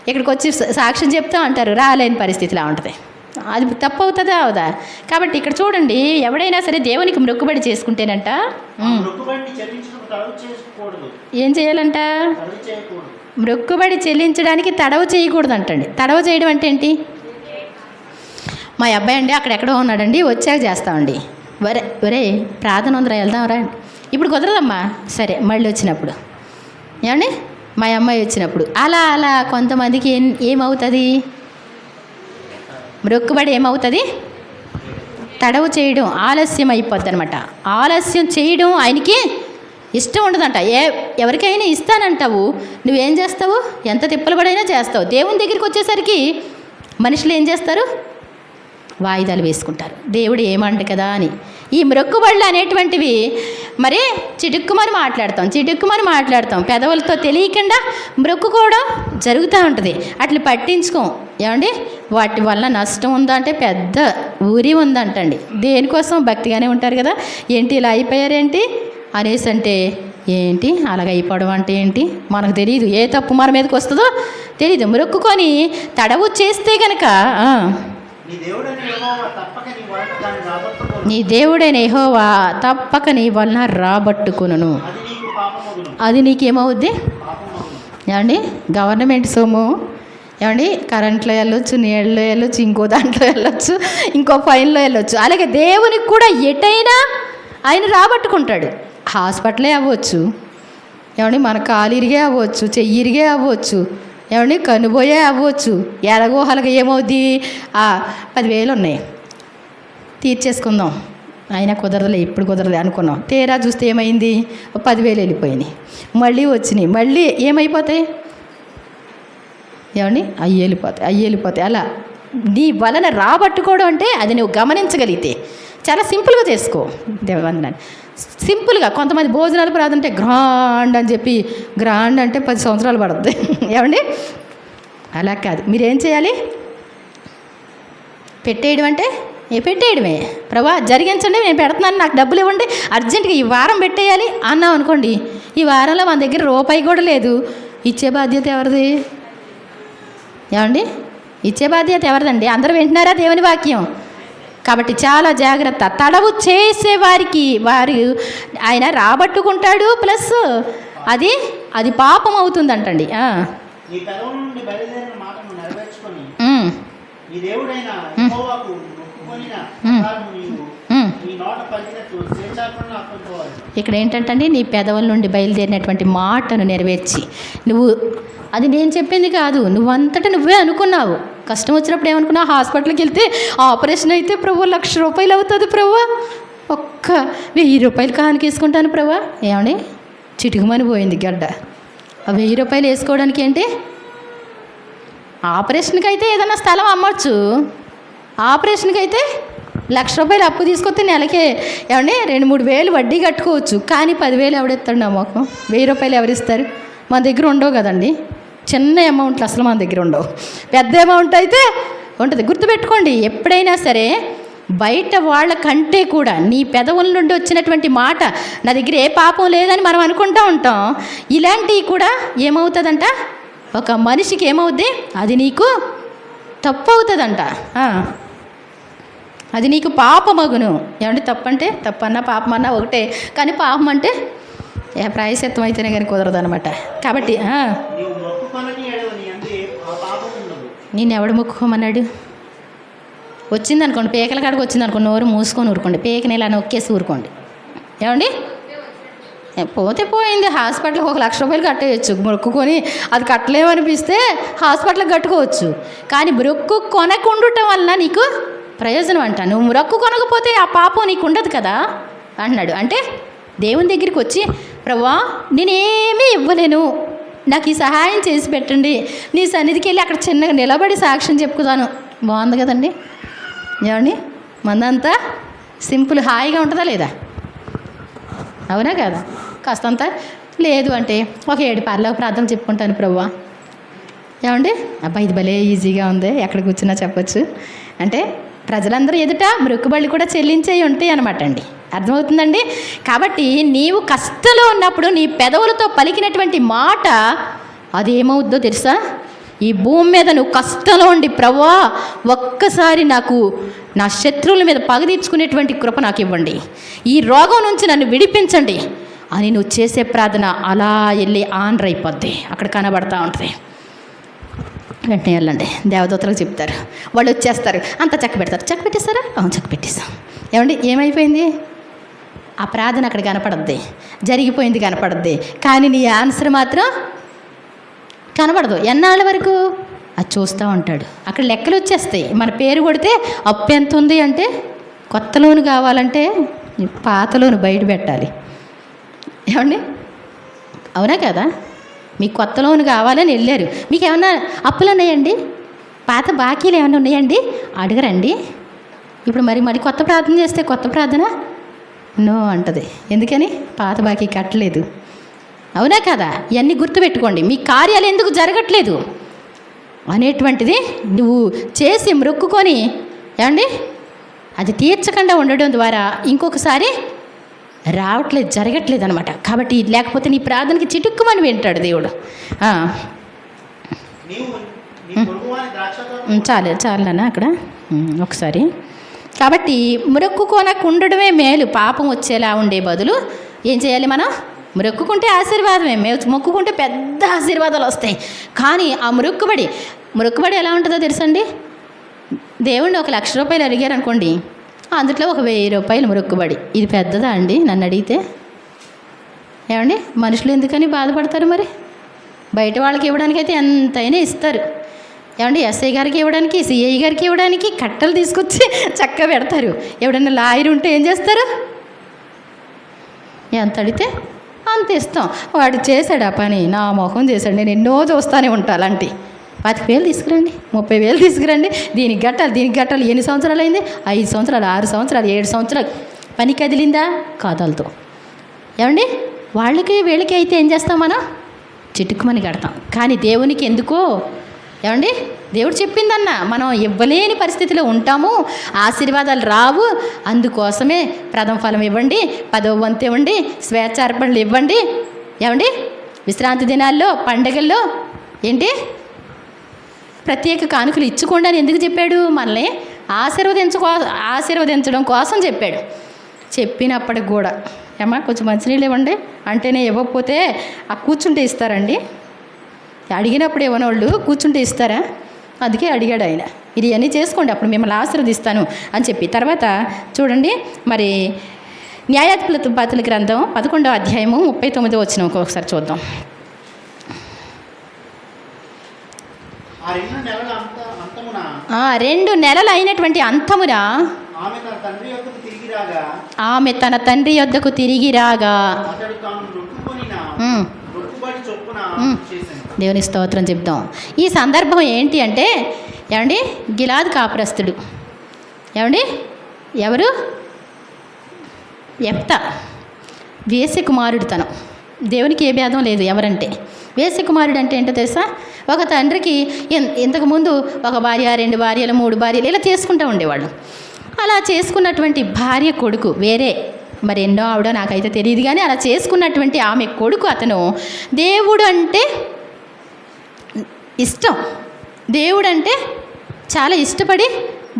ఇక్కడికి వచ్చి సాక్ష్యం చెప్తా అంటారు, రాలేని పరిస్థితిలా ఉంటుంది. అది తప్పు అవుతుందా అవుదా? కాబట్టి ఇక్కడ చూడండి, ఎవడైనా సరే దేవునికి మొక్కుబడి చేసుకుంటేనంట ఏం చేయాలంట? మొక్కుబడి చెల్లించడానికి తడవ చేయకూడదంటండి. తడవ చేయడం అంటే ఏంటి? మా అబ్బాయి అండి అక్కడెక్కడో ఉన్నాడండి, వచ్చాక చేస్తామండి. ఒరే ప్రార్థన ఉందిరా, వెళ్దాంరా. ఇప్పుడు కుదరదమ్మా, సరే మళ్ళీ వచ్చినప్పుడు. ఏమండి మా అమ్మాయి వచ్చినప్పుడు అలా అలా కొంతమందికి ఏమవుతుంది? మొక్కుబడి ఏమవుతుంది? తడవు చేయడం, ఆలస్యం అయిపోద్ది అనమాట. ఆలస్యం చేయడం ఆయనకి ఇష్టం ఉండదంట. ఎవరికైనా ఇస్తానంటావు, నువ్వేం చేస్తావు? ఎంత తిప్పలు పడైనా చేస్తావు. దేవుని దగ్గరికి వచ్చేసరికి మనుషులు ఏం చేస్తారు? వాయిదాలు వేసుకుంటారు. దేవుడు ఏమంట కదా అని. ఈ మొక్కుబడులు అనేటువంటివి మరి చిటుక్కుమని మాట్లాడతాం, పెదవులతో తెలియకుండా మొక్కుకోవడం జరుగుతూ ఉంటుంది. అట్లా పట్టించుకోం. ఏమండి వాటి వల్ల నష్టం ఉందా అంటే పెద్ద ఊరి ఉందంటండి. దేనికోసం భక్తిగానే ఉంటారు కదా, ఏంటి ఇలా అయిపోయారేంటి అనేసి అంటే ఏంటి అలాగ అయిపోవడం అంటే ఏంటి మనకు తెలియదు. ఏ తప్పు మన మీదకి వస్తుందో తెలియదు. మొక్కుకొని తడవు చేస్తే కనుక నీ దేవుడైన యెహోవా తప్పక నీ వలన రాబట్టుకును. అది నీకేమవుద్ది? ఏమండి గవర్నమెంట్ సొమ్ము, ఏమండి కరెంట్లో వెళ్ళొచ్చు, నీళ్ళలో వెళ్ళొచ్చు, ఇంకో దాంట్లో వెళ్ళొచ్చు, ఇంకో ఫైన్లో వెళ్ళొచ్చు. అలాగే దేవునికి కూడా ఎటైనా ఆయన రాబట్టుకుంటాడు. హాస్పిటలే అవ్వచ్చు, ఏమండి మన కాలు ఇరిగే అవ్వచ్చు, చెయ్యి ఇరిగే అవ్వచ్చు, ఏమండి కనుబోయే అవ్వచ్చు. ఎలాగో అలాగ ఏమవుద్ది? 10,000 ఉన్నాయి తీర్చేసుకుందాం, అయినా కుదరదులే, ఇప్పుడు కుదరలే అనుకున్నాం. తీరా చూస్తే ఏమైంది? 10,000 వెళ్ళిపోయినాయి, మళ్ళీ వచ్చినాయి, మళ్ళీ ఏమైపోతాయి? ఏమండి అవి వెళ్ళిపోతాయి. అలా నీ వలన రాబట్టుకోవడం అంటే అది నువ్వు గమనించగలిగితే చాలా సింపుల్గా చేసుకో దేవవందనాన్ని. సింపుల్గా కొంతమంది భోజనాలు ప్రార్థన గ్రాండ్ అని చెప్పి, గ్రాండ్ అంటే 10 సంవత్సరాలు పడుతుంది. ఏమండి అలా కాదు. మీరేం చేయాలి? పెట్టేయడం అంటే పెట్టేయడమే. ప్రభా జరిగించండి, నేను పెడుతున్నాను, నాకు డబ్బులు ఇవ్వండి, అర్జెంటుగా ఈ వారం పెట్టేయాలి అన్నాం అనుకోండి, ఈ వారంలో మన దగ్గర రూపాయి కూడా లేదు. ఇచ్చే బాధ్యత ఎవరిది? ఏమండి ఇచ్చే బాధ్యత ఎవరిదండి? అందరూ వింటున్నారా దేవుని వాక్యం? కాబట్టి చాలా జాగ్రత్త. తడవు చేసే వారికి ఆయన రాబట్టుకుంటాడు, ప్లస్ అది పాపం అవుతుందంటండి. ఇక్కడ ఏంటంటే నీ పెదవుల నుండి బయలుదేరినటువంటి మాటను నెరవేర్చి, నువ్వు అది నేను చెప్పింది కాదు, నువ్వంతటా నువ్వే అనుకున్నావు. కష్టం వచ్చినప్పుడు ఏమనుకున్నావు? హాస్పిటల్కి వెళ్తే ఆపరేషన్ అయితే ప్రభు 1,00,000 రూపాయలు అవుతుంది ప్రభు, ఒక్క 1,000 రూపాయలు కానుక వేసుకుంటాను ప్రభు. ఏమండి చిటుకుమని పోయింది గడ్డ. ఆ 1,000 రూపాయలు వేసుకోవడానికి ఏంటి? ఆపరేషన్కి అయితే ఏదైనా స్థలం అమ్మచ్చు, ఆపరేషన్కి అయితే 1,00,000 రూపాయలు అప్పు తీసుకొస్తే నెలకే ఏమండి 2-3 వేలు వడ్డీ కట్టుకోవచ్చు. కానీ 10,000 ఎవడెత్తాడు నా మొఖం? 1,000 రూపాయలు ఎవరిస్తారు? మన దగ్గర ఉండవు కదండి. చిన్న అమౌంట్లు అసలు మన దగ్గర ఉండవు, పెద్ద అమౌంట్ అయితే ఉంటుంది. గుర్తుపెట్టుకోండి, ఎప్పుడైనా సరే బయట వాళ్ళ కంటే కూడా నీ పెదవుల నుండి వచ్చినటువంటి మాట, నా దగ్గర ఏ పాపం లేదని మనం అనుకుంటూ ఉంటాం. ఇలాంటివి కూడా ఏమవుతుందంట? ఒక మనిషికి ఏమవుద్ది? అది నీకు తప్పు అవుతుందంట. అది నీకు పాపమగును. ఏమంటే తప్పంటే తప్పన్నా పాపమన్నా ఒకటే, కానీ పాపం అంటే ప్రాయశ్చిత్తం అయితేనే కానీ కుదరదు అనమాట. కాబట్టి నేను ఎవడు మొక్కుకోమన్నాడు? వచ్చిందనుకోండి, పేకల కాడికి వచ్చిందనుకోండి, నోరు మూసుకొని ఊరుకోండి, పేకని ఇలా నొక్కేసి ఊరుకోండి. ఏమండి పోతే పోయింది. హాస్పిటల్కి 1,00,000 రూపాయలు కట్టేయచ్చు మొక్కుకొని, అది కట్టలేమనిపిస్తే హాస్పిటల్కి కట్టుకోవచ్చు. కానీ మొక్కు కొనకుండటం వలన నీకు ప్రయోజనం అంట. నువ్వు మొక్కు కొనకపోతే ఆ పాపం నీకు ఉండదు కదా అన్నాడు. అంటే దేవుని దగ్గరికి వచ్చి, ప్రభువా నేనేమీ ఇవ్వలేను, నాకు ఈ సహాయం చేసి పెట్టండి, నీ సన్నిధికి వెళ్ళి అక్కడ చిన్నగా నిలబడి సాక్ష్యం చెప్పుకుతాను. బాగుంది కదండి? ఏమండి మందంతా సింపుల్ హాయిగా ఉంటుందా లేదా? అవునా కదా? కాస్తంత లేదు అంటే ఒక 7 పర్లోక ప్రార్థన చెప్పుకుంటాను ప్రభువా, ఏమండి అబ్బా ఇది భలే ఈజీగా ఉంది, ఎక్కడ కూర్చున్నా చెప్పచ్చు. అంటే ప్రజలందరూ ఎదుట మొక్కుబళ్ళు కూడా చెల్లించేవి ఉంటాయి అనమాట అండి. అర్థమవుతుందండి? కాబట్టి నీవు కష్టంలో ఉన్నప్పుడు నీ పెదవులతో పలికినటువంటి మాట అదేమవుద్దో తెలుసా? ఈ భూమి మీద నువ్వు కష్టంలో ఉండి ప్రభువా ఒక్కసారి నాకు నా శత్రువుల మీద పగ తీర్చుకునేటువంటి కృప నాకు ఇవ్వండి, ఈ రోగం నుంచి నన్ను విడిపించండి అని నువ్వు చేసే ప్రార్థన అలా వెళ్ళి ఆన్ర్ అయిపోద్ది, అక్కడ కనబడతా ఉంటుంది. వెంటనే వెళ్ళండి, దేవదూతలకు చెప్తారు, వాళ్ళు వచ్చేస్తారు, అంత చెక్క పెడతారు. చెక్క పెట్టేస్తారా? అవును చెక్క పెట్టేస్తాం. ఏమండి ఏమైపోయింది? ఆ ప్రార్థన అక్కడ కనపడద్ది, జరిగిపోయింది కనపడద్ది, కానీ నీ ఆన్సర్ మాత్రం కనబడదు. ఎన్నాళ్ళ వరకు అది చూస్తూ ఉంటాడు. అక్కడ లెక్కలు వచ్చేస్తాయి. మన పేరు కొడితే అప్పు ఎంత ఉంది అంటే కొత్త లోను కావాలంటే పాత లోను బయట పెట్టాలి. ఏమండి అవునా కదా? మీకు కొత్త లోను కావాలని వెళ్ళారు, మీకు ఏమన్నా అప్పులు ఉన్నాయండి, పాత బాకీలు ఏమైనా ఉన్నాయండి అడగరండి. ఇప్పుడు మరి కొత్త ప్రార్థన చేస్తే కొత్త ప్రార్థన నో అంటది. ఎందుకని? పాత బాకీ కట్టలేదు. అవునా కదా? ఇవన్నీ గుర్తుపెట్టుకోండి. మీ కార్యాలు ఎందుకు జరగట్లేదు అనేటువంటిది నువ్వు చేసి మొక్కుకొని ఏమండి అది తీర్చకుండా ఉండడం ద్వారా ఇంకొకసారి రావట్లేదు, జరగట్లేదు అనమాట. కాబట్టి లేకపోతే నీ ప్రార్థనకి చిటుక్కుమని వింటాడు దేవుడు. చాలన్నా అక్కడ ఒకసారి. కాబట్టి మొక్కుకోనకు ఉండడమే మేలు, పాపం వచ్చేలా ఉండే బదులు ఏం చేయాలి? మనం మొక్కుకుంటే ఆశీర్వాదమే, మొక్కుకుంటే పెద్ద ఆశీర్వాదాలు వస్తాయి. కానీ ఆ మొక్కుబడి ఎలా ఉంటుందో తెలుసండి? దేవుణ్ణి 1,00,000 రూపాయలు అడిగారు అనుకోండి, అందులో 1,000 రూపాయలు మొక్కుబడి. ఇది పెద్దదా అండి నన్ను అడిగితే? ఏమండి మనుషులు ఎందుకని బాధపడతారు? మరి బయట వాళ్ళకి ఇవ్వడానికి అయితే ఎంతైనా ఇస్తారు. ఏమండి ఎస్ఐ గారికి ఇవ్వడానికి, సిఐ గారికి ఇవ్వడానికి కట్టలు తీసుకొచ్చి చక్కగా పెడతారు. ఎవడన్నా లాయర్ ఉంటే ఏం చేస్తారు? ఎంత అడిగితే అంత ఇస్తాం. వాడు చేశాడు ఆ పని, నా మొహం చేశాడు, నేను ఎన్నో చూస్తూనే ఉంటాను. అలాంటి 10,000 తీసుకురండి, 30,000 తీసుకురండి, దీనికి గట్టాలి. ఎన్ని సంవత్సరాలు అయింది? 5 సంవత్సరాలు, 6 సంవత్సరాలు, 7 సంవత్సరాలు. పని కదిలిందా? కాదలతో. ఏమండి వీళ్ళకి అయితే ఏం చేస్తాం? మనం చిటుక్కుమని కడతాం. కానీ దేవునికి ఎందుకో ఏమండి దేవుడు చెప్పిందన్న మనం ఇవ్వలేని పరిస్థితిలో ఉంటాము, ఆశీర్వాదాలు రావు. అందుకోసమే ప్రథమ ఫలం ఇవ్వండి, 10వ వంతు ఇవ్వండి, స్వేచ్ఛార్పణలు ఇవ్వండి. ఏమండి విశ్రాంతి దినాల్లో, పండగల్లో ఏంటి ప్రత్యేక కానుకలు ఇచ్చుకోండి అని ఎందుకు చెప్పాడు? మనల్ని ఆశీర్వదించడం కోసం చెప్పాడు. చెప్పినప్పటికి కూడా ఏమా కొంచెం మంచినీళ్ళు ఇవ్వండి అంటేనే ఇవ్వకపోతే ఆ కూర్చుంటే ఇస్తారండి? అడిగినప్పుడు ఇవ్వనోళ్ళు కూర్చుంటే ఇస్తారా? అందుకే అడిగాడు ఆయన, ఇది అన్నీ చేసుకోండి అప్పుడు మిమ్మల్ని ఆశీర్వదిస్తాను అని చెప్పి. తర్వాత చూడండి మరి న్యాయాధిపతుల గ్రంథం 11వ అధ్యాయము 39వ వచనం ఒకసారి చూద్దాం. 2 నెలలు అయినటువంటి అంతమున ఆమె తన తండ్రి యొద్దకు తిరిగి రాగా దేవుని స్తోత్రం చెప్దాం. ఈ సందర్భం ఏంటి అంటే ఏమండి గిలాదు కాపురస్తుడు, ఏమండి ఎవరు? యెఫ్తా వేశ్య కుమారుడు. తను దేవునికి ఏ భేదం లేదు ఎవరంటే. వేశ్య కుమారుడు అంటే ఏంటో తెలుసా? ఒక తండ్రికి ఇంతకుముందు 1 భార్య, 2 భార్యలు, 3 భార్యలు ఇలా చేసుకుంటూ ఉండేవాళ్ళు. అలా చేసుకున్నటువంటి భార్య కొడుకు వేరే మరి ఎన్నో ఆవిడ నాకైతే తెలియదు, కానీ అలా చేసుకున్నటువంటి ఆమె కొడుకు అతను దేవుడు అంటే ఇష్టం, దేవుడు అంటే చాలా ఇష్టపడి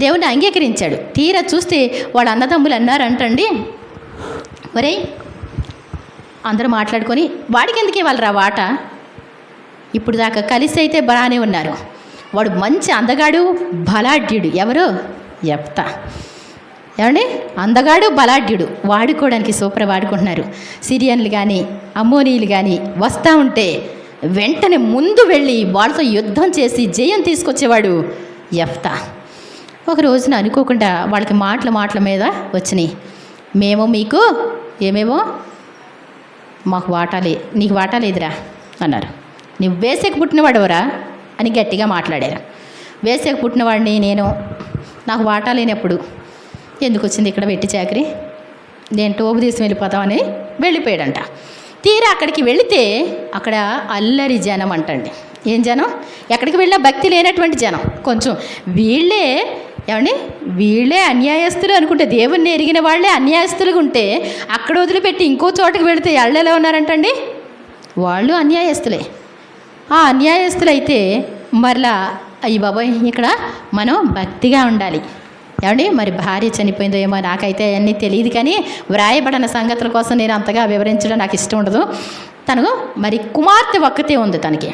దేవుడిని అంగీకరించాడు. తీరా చూస్తే వాళ్ళ అన్నదమ్ములు అన్నారంటండి, ఒరేయ్ అందరూ మాట్లాడుకొని వాడికి ఎందుకు ఇవ్వాలరా వాట, ఇప్పుడు దాకా కలిసి అయితే బాగానే ఉన్నారు, వాడు మంచి అందగాడు బలాఢ్యుడు. ఎవరు? యెఫ్తా. ఏమండి అందగాడు బలాఢ్యుడు, వాడుకోవడానికి సూపర్ వాడుకుంటున్నారు. సిరియన్లు కానీ అమ్మోనీయులు కానీ వస్తూ ఉంటే వెంటనే ముందు వెళ్ళి వాళ్ళతో యుద్ధం చేసి జయం తీసుకొచ్చేవాడు యెఫ్తా. ఒక రోజున అనుకోకుండా వాళ్ళకి మాటల మీద వచ్చినాయి, మేము మీకు ఏమేమో మాకు వాటాలే, నీకు వాటా లేదురా అన్నారు. నువ్వు వేసేకు పుట్టినవాడవరా అని గట్టిగా మాట్లాడారు. వేసేకు పుట్టినవాడిని నేను, నాకు వాటా లేనప్పుడు ఎందుకు వచ్చింది ఇక్కడ వెట్టి చాకరీ, నేను టోపు తీసి వెళ్ళిపోతామని వెళ్ళిపోయాడంట. తీరా అక్కడికి వెళితే అక్కడ అల్లరి జనం అంటండి. ఏం జనం? ఎక్కడికి వెళ్ళినా భక్తి లేనటువంటి జనం. కొంచెం వీళ్ళే అన్యాయస్తులు అనుకుంటే, దేవుణ్ణి ఎరిగిన వాళ్ళే అన్యాయస్తులుగా ఉంటే అక్కడ వదిలిపెట్టి ఇంకో చోటకి వెళితే వాళ్ళు ఎలా ఉన్నారంటండి? వాళ్ళు అన్యాయస్తులే. ఆ అన్యాయస్తులైతే మరలా అయ్యి బాబోయ్, ఇక్కడ మనం భక్తిగా ఉండాలి. మరి భార్య చనిపోయిందో ఏమో, నాకైతే అవన్నీ తెలియదు, కానీ వ్రాయబడిన సంగతుల కోసం నేను అంతగా వివరించడం నాకు ఇష్టం ఉండదు. తను మరి కుమార్తె ఒక్కతే ఉంది, తనకి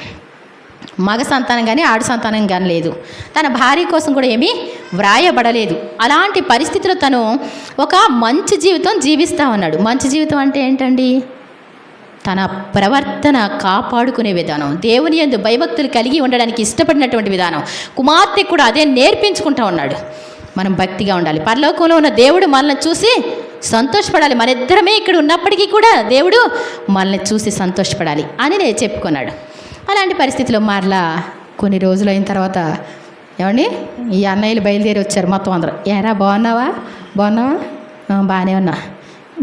మగ సంతానం కానీ ఆడ సంతానం కానీ లేదు. తన భార్య కోసం కూడా ఏమీ వ్రాయబడలేదు. అలాంటి పరిస్థితిలో తను ఒక మంచి జీవితం జీవిస్తూ ఉన్నాడు. మంచి జీవితం అంటే ఏంటండి? తన ప్రవర్తన కాపాడుకునే విధానం, దేవుని యందు భయభక్తులు కలిగి ఉండడానికి ఇష్టపడినటువంటి విధానం, కుమార్తె కూడా అదే నేర్పించుకుంటూ ఉన్నాడు. మనం భక్తిగా ఉండాలి. పరలోకంలో ఉన్న దేవుడు మనల్ని చూసి సంతోషపడాలి. మన ఇద్దరమే ఇక్కడ ఉన్నప్పటికీ కూడా దేవుడు మనల్ని చూసి సంతోషపడాలి అని నేను చెప్పుకున్నాడు. అలాంటి పరిస్థితిలో మరలా కొన్ని రోజులు అయిన తర్వాత ఈ అన్నయ్యలు బయలుదేరి వచ్చారు మొత్తం అందరూ. ఏరా బాగున్నావా? బాగానే ఉన్నా.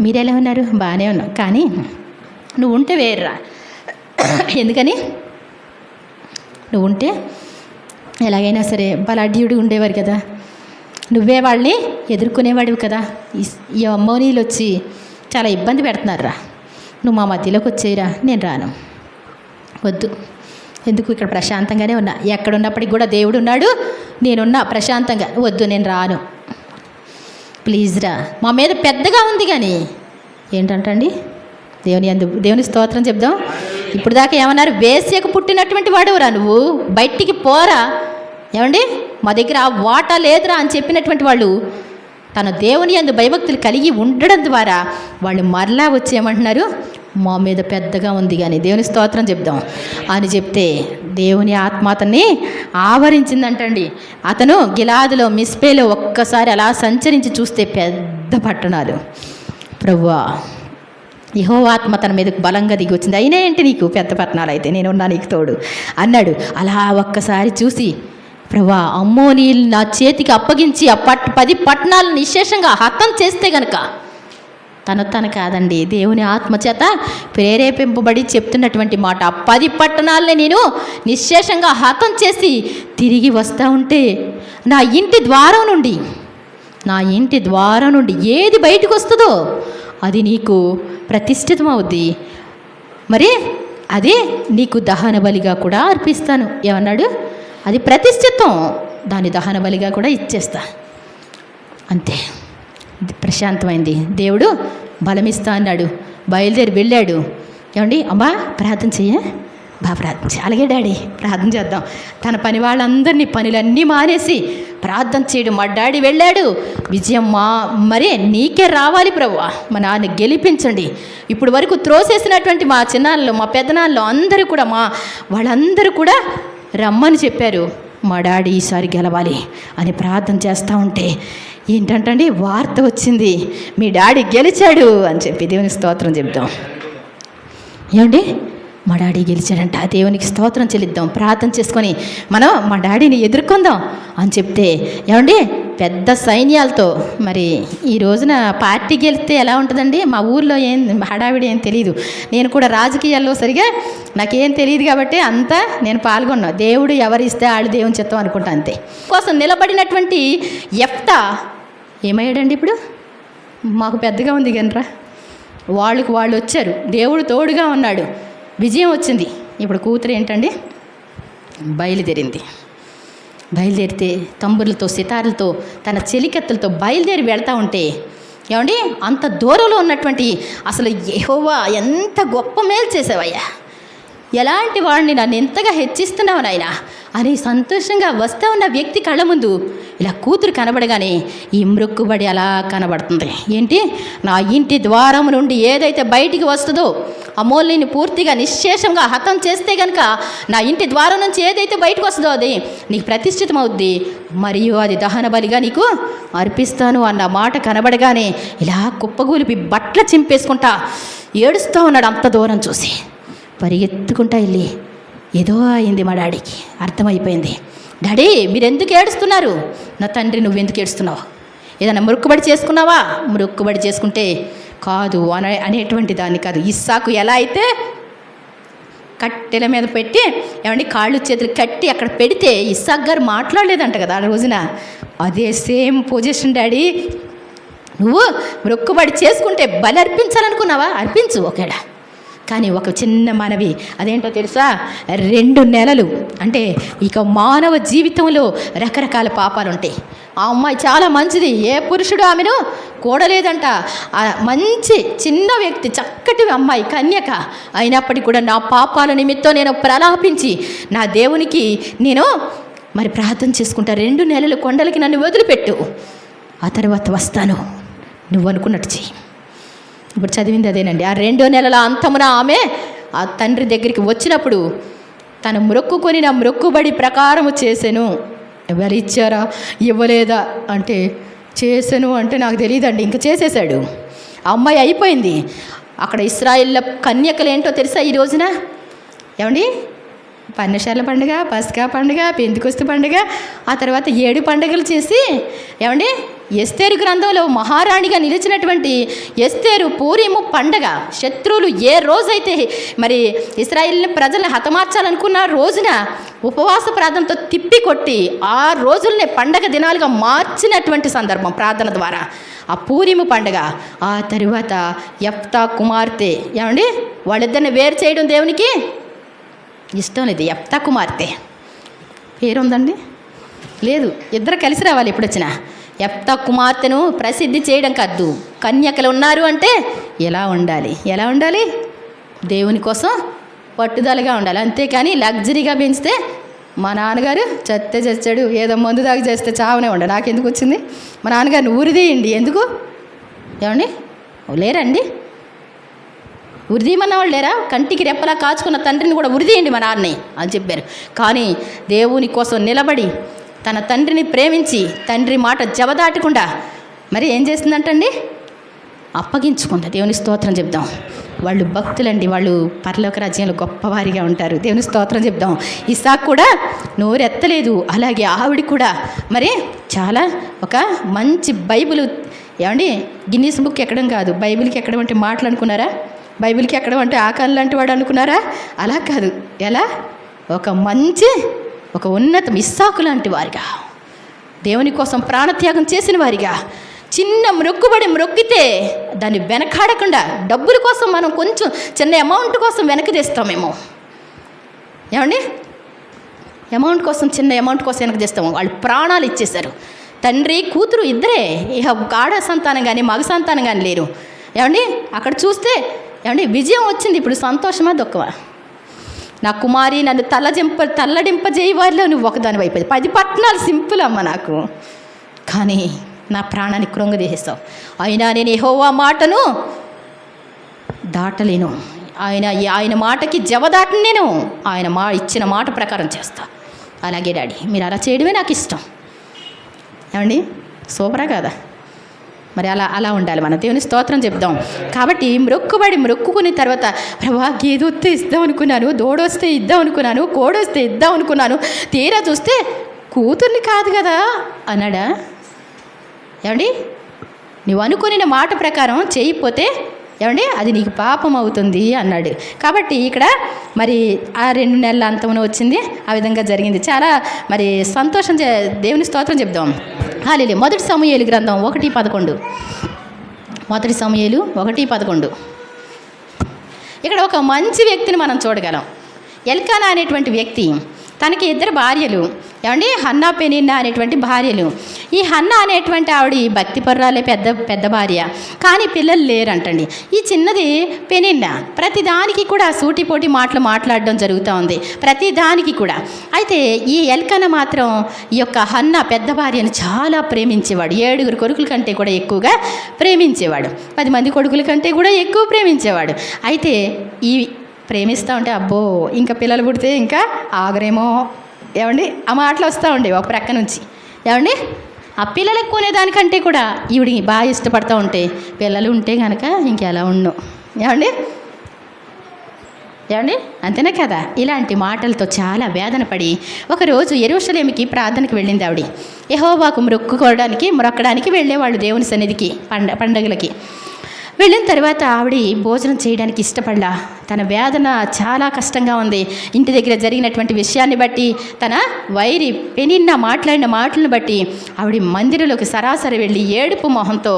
మీరు ఎలా ఉన్నారు? బాగానే ఉన్నా. కానీ నువ్వు ఉంటే వేర్రా. ఎందుకని? నువ్వు ఉంటే ఎలాగైనా సరే బలాఢ్యుడు ఉండేవారు కదా, నువ్వే వాళ్ళని ఎదుర్కొనేవాడివి కదా. ఈ అమ్మోనీలు వచ్చి చాలా ఇబ్బంది పెడుతున్నారా, నువ్వు మా మధ్యలోకి వచ్చేయరా. నేను రాను. వద్దు, ఎందుకు? ఇక్కడ ప్రశాంతంగానే ఉన్నా. ఎక్కడున్నప్పటికి కూడా దేవుడు ఉన్నాడు, నేనున్నా ప్రశాంతంగా. వద్దు, నేను రాను, ప్లీజ్ రా. మా మీద పెద్దగా ఉంది కానీ ఏంటంటండి? దేవుని స్తోత్రం చెప్దాం. ఇప్పుడు దాకా ఏమన్నారు? వేశ్యకు పుట్టినటువంటి వాడురా నువ్వు, బయటికి పోరా. మా దగ్గర ఆ వాటా లేదురా అని చెప్పినటువంటి వాళ్ళు తన దేవుని యందు భయభక్తులు కలిగి ఉండడం ద్వారా వాళ్ళు మరలా వచ్చి ఏమంటున్నారు? మా మీద పెద్దగా ఉంది కానీ దేవుని స్తోత్రం చెప్దాం అని చెప్తే దేవుని ఆత్మ అతన్ని ఆవరించిందంటండి. అతను గిలాదులో మిస్పేలో ఒక్కసారి అలా సంచరించి చూస్తే పెద్ద పట్టణాలు. ప్రభువా, యెహోవా ఆత్మ తన మీదకు బలంగా దిగి వచ్చింది. అయినా ఏంటి నీకు పెద్ద పట్టణాలు, అయితే నేనున్నా నీకు తోడు అన్నాడు. అలా ఒక్కసారి చూసి, ప్రభువా, అమ్మోనీయులు నా చేతికి అప్పగించి ఆ 10 పట్టణాలను నిశ్శేషంగా హతం చేస్తే గనక, తను కాదండి, దేవుని ఆత్మ చేత ప్రేరేపింపబడి చెప్తున్నటువంటి మాట, ఆ 10 పట్టణాలని నేను నిశ్శేషంగా హతం చేసి తిరిగి వస్తూ ఉంటే నా ఇంటి ద్వారం నుండి ఏది బయటకు వస్తుందో అది నీకు ప్రతిష్ఠితమవుద్ది. మరి అదే నీకు దహన బలిగా కూడా అర్పిస్తాను. ఏమన్నాడు? అది ప్రతిష్ఠితం, దాని దహన బలిగా కూడా ఇచ్చేస్తా. అంతే, ప్రశాంతమైంది. దేవుడు బలమిస్తా అన్నాడు. బయలుదేరి వెళ్ళాడు. అమ్మా ప్రార్థన చెయ్య, ప్రార్థన చేయ. అలాగే డాడీ, ప్రార్థన చేద్దాం. తన పని వాళ్ళందరినీ పనులన్నీ మానేసి ప్రార్థన చేయడం. మా డాడీ వెళ్ళాడు. విజయం మరే నీకే రావాలి ప్రభువా, మా నాన్న గెలిపించండి. ఇప్పుడు వరకు త్రోసేసినటువంటి మా చిన్నాళ్ళు, మా పెద్దనాళ్ళు అందరూ కూడా, వాళ్ళందరూ కూడా రమ్మని చెప్పారు. మా డాడీ ఈసారి గెలవాలి అని ప్రార్థన చేస్తూ ఉంటే ఏంటంటండి వార్త వచ్చింది, మీ డాడీ గెలిచాడు అని చెప్పి. దేవునికి స్తోత్రం చెప్దాం. మా డాడీ గెలిచాడంట, దేవునికి స్తోత్రం చెల్లిద్దాం. ప్రార్థన చేసుకొని మనం మా డాడీని ఎదుర్కొందాం అని చెప్తే పెద్ద సైన్యాలతో. మరి ఈ రోజున పార్టీ గెలిస్తే ఎలా ఉంటుందండి? మా ఊర్లో ఏం హడావిడి ఏం తెలియదు. నేను కూడా రాజకీయాల్లో సరిగా నాకేం తెలియదు కాబట్టి అంతా నేను పాల్గొన్నా. దేవుడు ఎవరిస్తే వాళ్ళు దేవుని చిత్తం అనుకుంటా, అంతే. కోసం నిలబడినటువంటి యెఫ్తా ఏమయ్యాడండి? ఇప్పుడు మాకు పెద్దగా ఉంది కనరా, వాళ్ళు వచ్చారు, దేవుడు తోడుగా ఉన్నాడు, విజయం వచ్చింది. ఇప్పుడు కూతురు ఏంటండి? బయలుదేరితే తంబుర్లతో సితార్లతో తన చెలికత్తలతో బయలుదేరి వెళ్తూ ఉంటే అంత దూరంలో ఉన్నటువంటి అసలు యెహోవా ఎంత గొప్ప మేలు చేసావయ్యా, ఎలాంటి వాడిని నన్ను ఎంతగా హెచ్చిస్తున్నావు నాయన అని సంతోషంగా వస్తూ ఉన్న వ్యక్తి కళ్ళ ముందు ఇలా కూతురు కనబడగానే ఈ మ్రొక్కుబడి అలా కనబడుతుంది. ఏంటి? నా ఇంటి ద్వారం నుండి ఏదైతే బయటికి వస్తుందో అమూల్యని పూర్తిగా నిశ్శేషంగా హతం చేస్తే కనుక నా ఇంటి ద్వారం నుంచి ఏదైతే బయటకు వస్తుందో అది నీకు ప్రతిష్ఠితమవుద్ది, మరియు అది దహన బలిగా నీకు అర్పిస్తాను అన్న మాట కనబడగానే ఇలా కుప్పగూలిపి బట్టలు చింపేసుకుంటా ఏడుస్తూ ఉన్నాడు. అంత దూరం చూసి పరిగెత్తుకుంటా వెళ్ళి, ఏదో అయింది మా డాడీకి, అర్థమైపోయింది. డాడీ మీరు ఎందుకు ఏడుస్తున్నారు? నా తండ్రి నువ్వెందుకు ఏడుస్తున్నావు? ఏదైనా మొక్కుబడి చేసుకున్నావా? మొక్కుబడి చేసుకుంటే కాదు అనేటువంటి దాన్ని కాదు. ఇస్సాకు ఎలా అయితే కట్టెల మీద పెట్టి ఏమండి కాళ్ళు చేతులు కట్టి అక్కడ పెడితే ఇస్సాకు గారు మాట్లాడలేదంట కదా ఆ రోజున. అదే సేమ్ పొజిషన్ డాడీ, నువ్వు మొక్కుబడి చేసుకుంటే బలి అర్పించాలనుకున్నావా, అర్పించు ఒకవేళ. కానీ ఒక చిన్న మనవి, అదేంటో తెలుసా, 2 నెలలు అంటే ఇక మానవ జీవితంలో రకరకాల పాపాలు ఉంటాయి. ఆ అమ్మాయి చాలా మంచిది, ఏ పురుషుడు ఆమెను కూడలేదంట. ఆ మంచి చిన్న వ్యక్తి, చక్కటి అమ్మాయి, కన్యక. అయినప్పటికీ కూడా నా పాపాల నిమిత్తం నేను ప్రలాపించి నా దేవునికి నేను మరి ప్రార్థన చేసుకుంటా, 2 నెలలు కొండలకి నన్ను వదిలిపెట్టు, ఆ తర్వాత వస్తాను, నువ్వు అనుకున్నట్టు చెయ్యి. ఇప్పుడు చదివింది అదేనండి. ఆ 2 నెలల అంతమున ఆమె ఆ తండ్రి దగ్గరికి వచ్చినప్పుడు తను మొక్కుకొని నా మొక్కుబడి ప్రకారము చేశాను. ఎవరు ఇచ్చారా ఇవ్వలేదా అంటే చేశాను అంటే నాకు తెలియదండి, ఇంకా చేసేసాడు. ఆ అమ్మాయి అయిపోయింది. అక్కడ ఇశ్రాయేళ్ల కన్యకలు ఏంటో తెలుసా ఈ రోజున, ఏమండి, పన్నెశాల పండుగ, పస్కా పండుగ, పెంతెకొస్తు పండుగ, ఆ తర్వాత 7 పండుగలు చేసి, ఏమండి, ఎస్తేరు గ్రంథంలో మహారాణిగా నిలిచినటువంటి ఎస్తేరు పూరీము పండగ, శత్రువులు ఏ రోజైతే మరి ఇశ్రాయేల్ ప్రజల్ని హతమార్చాలనుకున్న రోజున ఉపవాస ప్రార్థనతో తిప్పి కొట్టి ఆ రోజుల్ని పండగ దినాలుగా మార్చినటువంటి సందర్భం ప్రార్థన ద్వారా, ఆ పూరీము పండగ. ఆ తరువాత యెఫ్తా కుమార్తె, ఏమండి, వాళ్ళిద్దరిని వేరు చేయడం దేవునికి ఇష్టం లేదు. యెఫ్తా కుమార్తె పేరుందండి, లేదు, ఇద్దరు కలిసి రావాలి ఎప్పుడు వచ్చినా. యెఫ్తా కుమార్తెను ప్రసిద్ధి చేయడం కాదు, కన్యకలు ఉన్నారు అంటే ఎలా ఉండాలి, ఎలా ఉండాలి, దేవుని కోసం పట్టుదలగా ఉండాలి. అంతేకాని లగ్జరీగా పెంచితే, మా నాన్నగారు చచ్చాడు, ఏదో మందు దాకా చేస్తే చావనే ఉండ, నాకెందుకు వచ్చింది, మా నాన్నగారిని ఉరిదీయండి, ఎందుకు, ఏమండి, లేరండి, ఉరిదీయమన్న వాళ్ళు లేరా, కంటికి రెప్పలా కాచుకున్న తండ్రిని కూడా ఉరిదీయండి మా నాన్నని అని చెప్పారు. కానీ దేవుని కోసం నిలబడి తన తండ్రిని ప్రేమించి తండ్రి మాట జవదాటకుండా మరి ఏం చేస్తుందంటండి, అప్పగించుకుందా. దేవుని స్తోత్రం చెప్దాం. వాళ్ళు భక్తులండి, వాళ్ళు పరలోక రాజ్యంలో గొప్పవారిగా ఉంటారు. దేవుని స్తోత్రం చెప్దాం. ఇస్సాకు కూడా నోరెత్తలేదు, అలాగే ఆవిడ కూడా మరి చాలా ఒక మంచి బైబిల్, ఏమండి, గిన్నీస్ బుక్ ఎక్కడం కాదు, బైబిల్కి ఎక్కడం అంటే మాటలు అనుకున్నారా, బైబిల్కి ఎక్కడం అంటే ఆకారం లాంటి వాడు అనుకున్నారా, అలా కాదు. ఎలా, ఒక మంచి ఒక ఉన్నత ఇస్సాకు లాంటి వారిగా, దేవుని కోసం ప్రాణత్యాగం చేసిన వారిగా, చిన్న మొక్కుబడి మొక్కితే దాన్ని వెనకాడకుండా, డబ్బుల కోసం మనం కొంచెం చిన్న అమౌంట్ కోసం వెనక్కి తీస్తామేమో, ఏమండి, అమౌంట్ కోసం, చిన్న అమౌంట్ కోసం వెనక్కి తీస్తాము. వాళ్ళు ప్రాణాలు ఇచ్చేశారు. తండ్రి కూతురు ఇద్దరే, ఇక ఆడ సంతానం కానీ మగ సంతానం కానీ లేరు. ఏమండి, అక్కడ చూస్తే ఏమండి విజయం వచ్చింది. ఇప్పుడు సంతోషమా దుఃఖమా, నా కుమారి నన్ను తల్లడింపజేయి వారిలో నువ్వు ఒకదాని అయిపోయింది. 10 పట్టణాలు సింపుల్ అమ్మ నాకు, కానీ నా ప్రాణాన్ని కృంగదీసేస్తావు. అయినా నేను యెహోవా మాటను దాటలేను, ఆయన మాటకి జవదాటను, నేను ఆయన ఇచ్చిన మాట ప్రకారం చేస్తా. అలాగే డాడీ, మీరు అలా చేయడమే నాకు ఇష్టం. ఏమండి, సూపరా కాదా, మరి అలా ఉండాలి మనం. దేవుని స్తోత్రం చెప్దాం. కాబట్టి మొక్కుకుని తర్వాత, ప్రభా గేదొస్తే ఇద్దాం అనుకున్నాను, దూడొస్తే ఇద్దాం అనుకున్నాను, కోడొస్తే ఇద్దాం అనుకున్నాను, తీరా చూస్తే కూతుర్ని కాదు కదా అన్నాడా. ఏమండి, నువ్వు అనుకున్న మాట ప్రకారం చేయకపోతే ఏమండి అది నీకు పాపం అవుతుంది అన్నాడు. కాబట్టి ఇక్కడ మరి ఆ 2 నెలల అంతమున వచ్చింది, ఆ విధంగా జరిగింది. చాలా మరి సంతోషం. దేవుని స్తోత్రం చెప్దాం. హల్లెలూయా. మొదటి సమూయేలు గ్రంథం 1:11. మొదటి సమూయేలు 1:11. ఇక్కడ ఒక మంచి వ్యక్తిని మనం చూడగలం. ఎల్కానా అనేటువంటి వ్యక్తి, తనకి 2 భార్యలు, ఏమండి, హన్నా పెనిన్నా అనేటువంటి భార్యలు. ఈ హన్నా అనేటువంటి ఆవిడ భక్తిపరురాలే, పెద్ద భార్య, కానీ పిల్లలు లేరంటండి. ఈ చిన్నది పెనిన్నా ప్రతిదానికి కూడా సూటిపోటి మాటలు మాట్లాడడం జరుగుతూ ఉంది, ప్రతిదానికి కూడా. అయితే ఈ ఎల్కానా మాత్రం ఈ యొక్క హన్నా పెద్ద భార్యను చాలా ప్రేమించేవాడు. 7 కొడుకుల కంటే కూడా ఎక్కువగా ప్రేమించేవాడు, 10 మంది కొడుకుల కంటే కూడా ఎక్కువ ప్రేమించేవాడు. అయితే ఈ ప్రేమిస్తూ ఉంటే అబ్బో ఇంకా పిల్లలు పుడితే ఇంకా ఆగరేమో, ఏమండి, ఆ మాటలు వస్తూ ఉండేవి ఒక ప్రక్క నుంచి. ఏమండి, ఆ పిల్లలకు కొనేదానికంటే కూడా ఈవిడి బాగా ఇష్టపడుతూ ఉంటే, పిల్లలు ఉంటే కనుక ఇంకెలా ఉండు, ఏమండి, అంతేనే కదా. ఇలాంటి మాటలతో చాలా వేదన పడి ఒకరోజు యెరూషలేముకి ప్రార్థనకి వెళ్ళింది ఆవిడ. యెహోవాకు మొక్కడానికి వెళ్ళేవాళ్ళు దేవుని సన్నిధికి పండగలకి. వెళ్ళిన తర్వాత ఆవిడ భోజనం చేయడానికి ఇష్టపడలా. తన వేదన చాలా కష్టంగా ఉంది. ఇంటి దగ్గర జరిగినటువంటి విషయాన్ని బట్టి, తన వైరి పెనిన్న మాట్లాడిన మాటలను బట్టి ఆవిడ మందిరంలోకి సరాసరి వెళ్ళి ఏడుపు మొహంతో,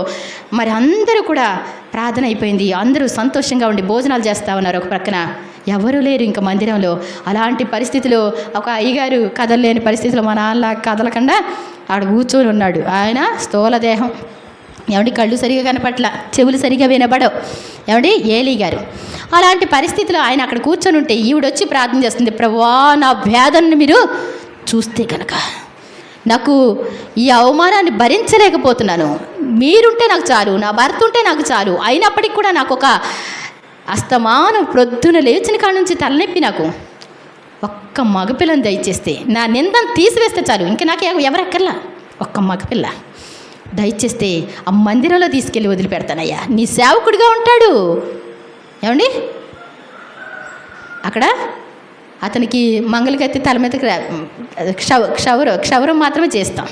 మరి అందరూ కూడా ప్రార్థన అయిపోయింది. అందరూ సంతోషంగా ఉండి భోజనాలు చేస్తూ ఉన్నారు. ఒక ప్రక్కన ఎవరు లేరు ఇంకా మందిరంలో. అలాంటి పరిస్థితిలో ఒక అయ్యగారు కదలలేని పరిస్థితిలో, మా నాన్న కదలకుండా ఆడ కూర్చొని ఉన్నాడు. ఆయన స్థూల దేహం, ఏమండి కళ్ళు సరిగా కనపట్ల, చెవులు సరిగా వినబడవు, ఏమండి ఏలీ గారు. అలాంటి పరిస్థితిలో ఆయన అక్కడ కూర్చొని ఉంటే ఈవిడొచ్చి ప్రార్థన చేస్తుంది, ప్రభువా నా వేదనని మీరు చూస్తే కనుక నాకు ఈ అవమానాన్ని భరించలేకపోతున్నాను, మీరుంటే నాకు చాలు, నా భర్త ఉంటే నాకు చాలు, అయినప్పటికీ కూడా నాకు ఒక అస్తమానం ప్రొద్దున లేచిన కాడ నుంచి తలనొప్పి, నాకు ఒక్క మగపిల్లని దయచేస్తే, నా నిందను తీసివేస్తే చాలు, ఇంకా నాకు ఎవరెక్కర్లా, ఒక్క మగపిల్ల దయచేస్తే ఆ మందిరంలో తీసుకెళ్ళి వదిలిపెడతానయ్యా, నీ సేవకుడిగా ఉంటాడు. ఏమండి అక్కడ అతనికి మంగళగత్తి తల మీద క్షౌరం మాత్రమే చేస్తాం,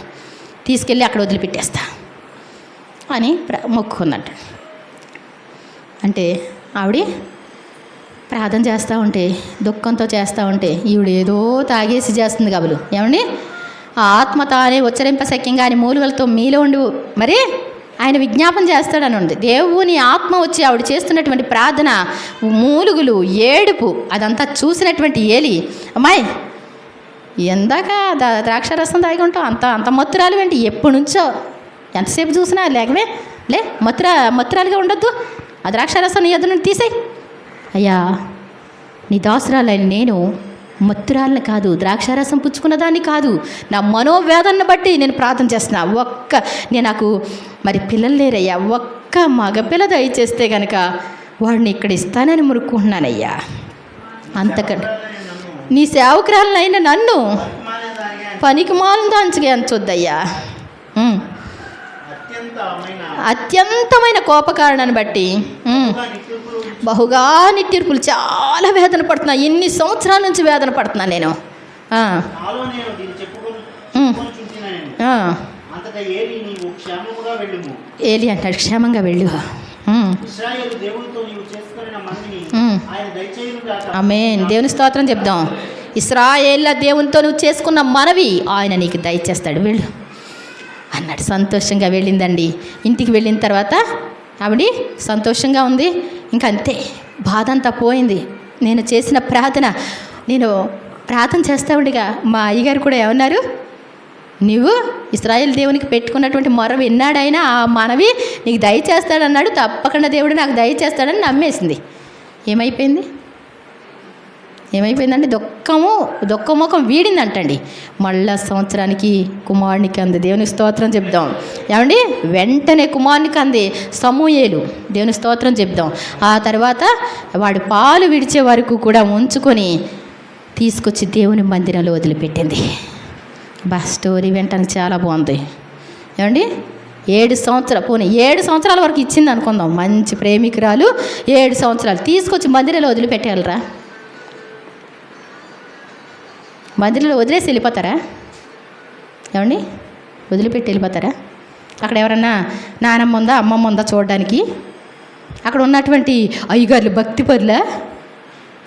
తీసుకెళ్ళి అక్కడ వదిలిపెట్టేస్తా అని మొక్కుకుందంట. అంటే ఆవిడ ప్రార్థన చేస్తూ ఉంటే, దుఃఖంతో చేస్తూ ఉంటే, ఈవిడ ఏదో తాగేసి చేస్తుంది కబులు. ఏమండి ఆ ఆత్మ తానే ఉచ్చరింపశక్యంగా అని మూలుగలతో మీలో ఉండి మరి ఆయన విజ్ఞాపన చేస్తాడని ఉంది. దేవుని ఆత్మ వచ్చి ఆవిడ చేస్తున్నటువంటి ప్రార్థన, మూలుగులు, ఏడుపు అదంతా చూసినటువంటి ఏలి, అమ్మాయి ఎందాక ద్రాక్షారసం తాగి ఉంటాం, అంత మత్తురాలు ఏంటి, ఎప్పటి నుంచో ఎంతసేపు చూసినా లేకవే లే, మత్తురాలుగా ఉండొద్దు, ఆ ద్రాక్షారసం నీ ఎదురు నుండి తీసేయి. అయ్యా నీ దాసురాలని నేను మత్తురాలను కాదు, ద్రాక్షారసం పుచ్చుకున్నదాన్ని కాదు, నా మనోవేదనను బట్టి నేను ప్రార్థన చేస్తున్నా. నేను నాకు మరి పిల్లలు లేరయ్యా, ఒక్క మగపిల్ల దయచేస్తే కనుక వాడిని ఇక్కడ ఇస్తానని మురుక్కుంటున్నానయ్యా, అంతకంటే నీ సేవకురాలనైనా నన్ను పనికి మాలను దాంచుగా ఎంచొద్దయ్యా. అత్యంతమైన కోపకారణాన్ని బట్టి బహుగా నిట్టూర్పులు, చాలా వేదన పడుతున్నా, ఎన్ని సంవత్సరాల నుంచి వేదన పడుతున్నా నేను. ఏలి అంటాడు, క్షేమంగా వెళ్ళు. ఆమేన్, దేవుని స్తోత్రం చెప్దాం. ఇశ్రాయేళ్ల దేవునితో నువ్వు చేసుకున్న మనవి ఆయన నీకు దయచేస్తాడు, వెళ్ళు అన్నాడు. సంతోషంగా వెళ్ళిందండి. ఇంటికి వెళ్ళిన తర్వాత ఆవిడ సంతోషంగా ఉంది. ఇంకంతే, బాధ అంతా పోయింది. నేను చేసిన ప్రార్థన, నేను ప్రార్థన చేస్తా ఉండిగా మా అయ్యగారు కూడా ఏమన్నారు, నువ్వు ఇశ్రాయేల్ దేవునికి పెట్టుకున్నటువంటి మొర విన్నాడైనా ఆ మనవి నీకు దయచేస్తాడన్నాడు, తప్పకుండా దేవుడు నాకు దయచేస్తాడని నమ్మేసింది. ఏమైపోయిందండి, దుఃఖముఖం వీడిందంటండి. మళ్ళా సంవత్సరానికి కుమారునికి అంది. దేవుని స్తోత్రం చెప్దాం. ఏమండి వెంటనే కుమారునికి అంది సమూయేలు. దేవుని స్తోత్రం చెప్దాం. ఆ తర్వాత వాడు పాలు విడిచే వరకు కూడా ఉంచుకొని తీసుకొచ్చి దేవుని మందిరంలో వదిలిపెట్టింది. స్టోరీ వినటానికి చాలా బాగుంది. ఏమండి 7 సంవత్సరాల వరకు ఇచ్చింది అనుకుందాం. మంచి ప్రేమికురాలు 7 సంవత్సరాలు తీసుకొచ్చి మందిరంలో వదిలిపెట్టాలరా? మందిరంలో వదిలేసి వెళ్ళిపోతారా? ఏమండి వదిలిపెట్టి వెళ్ళిపోతారా? అక్కడ ఎవరన్నా నానమ్మ ఉందా, అమ్మమ్మ ఉందా చూడడానికి? అక్కడ ఉన్నటువంటి అయ్యగారులు భక్తి పరులా?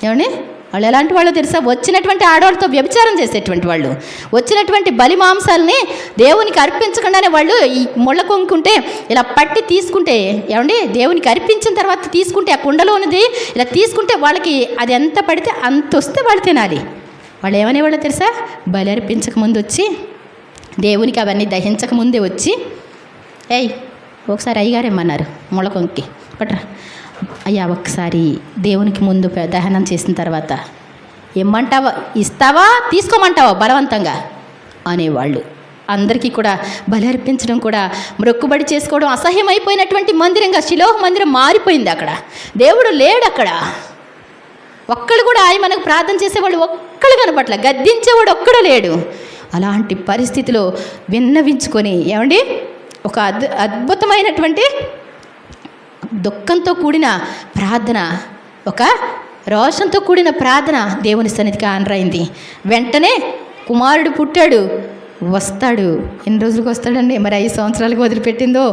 ఏమండి వాళ్ళు ఎలాంటి వాళ్ళు తెలుసా? వచ్చినటువంటి ఆడవాళ్ళతో వ్యభిచారం చేసేటువంటి వాళ్ళు, వచ్చినటువంటి బలి మాంసాలని దేవునికి అర్పించకుండానే వాళ్ళు ఈ ముళ్ళ కొంకుంటే ఇలా పట్టి తీసుకుంటే, ఏమండి దేవునికి అర్పించిన తర్వాత తీసుకుంటే ఆ కుండలో ఉన్నది ఇలా తీసుకుంటే వాళ్ళకి అది ఎంత పడితే అంత వస్తే వాళ్ళు తినాలి. వాళ్ళు ఏమనేవాళ్ళు తెలుసా? బలి అర్పించకముందు వచ్చి, దేవునికి అవన్నీ దహించకముందే వచ్చి, ఒకసారి అయ్యగారేమన్నారు ముళ్ళ కొంకి పట్రా అయ్యా, ఒకసారి దేవునికి ముందు దహనం చేసిన తర్వాత ఏమంటావా, ఇస్తావా తీసుకోమంటావా బలవంతంగా అనేవాళ్ళు. అందరికీ కూడా బలి అర్పించడం కూడా మొక్కుబడి చేసుకోవడం అసహ్యమైపోయినటువంటి మందిరంగా షిలోహ్ మందిరం మారిపోయింది. అక్కడ దేవుడు లేడు. అక్కడ ఒక్కళ్ళు కూడా ఆయన మనకు ప్రార్థన చేసేవాళ్ళు ఒక్కళ్ళు కనపట్ల, గద్దించేవాడు ఒక్కడు లేడు. అలాంటి పరిస్థితిలో విన్నవించుకొని, ఏమండి ఒక అద్భుతమైనటువంటి దుఃఖంతో కూడిన ప్రార్థన, ఒక రోషంతో కూడిన ప్రార్థన దేవుని సన్నిధికి ఆనరైంది. వెంటనే కుమారుడు పుట్టాడు. వస్తాడు. ఎన్ని రోజులకు వస్తాడండి? మరి 5 సంవత్సరాలకు వదిలిపెట్టిందో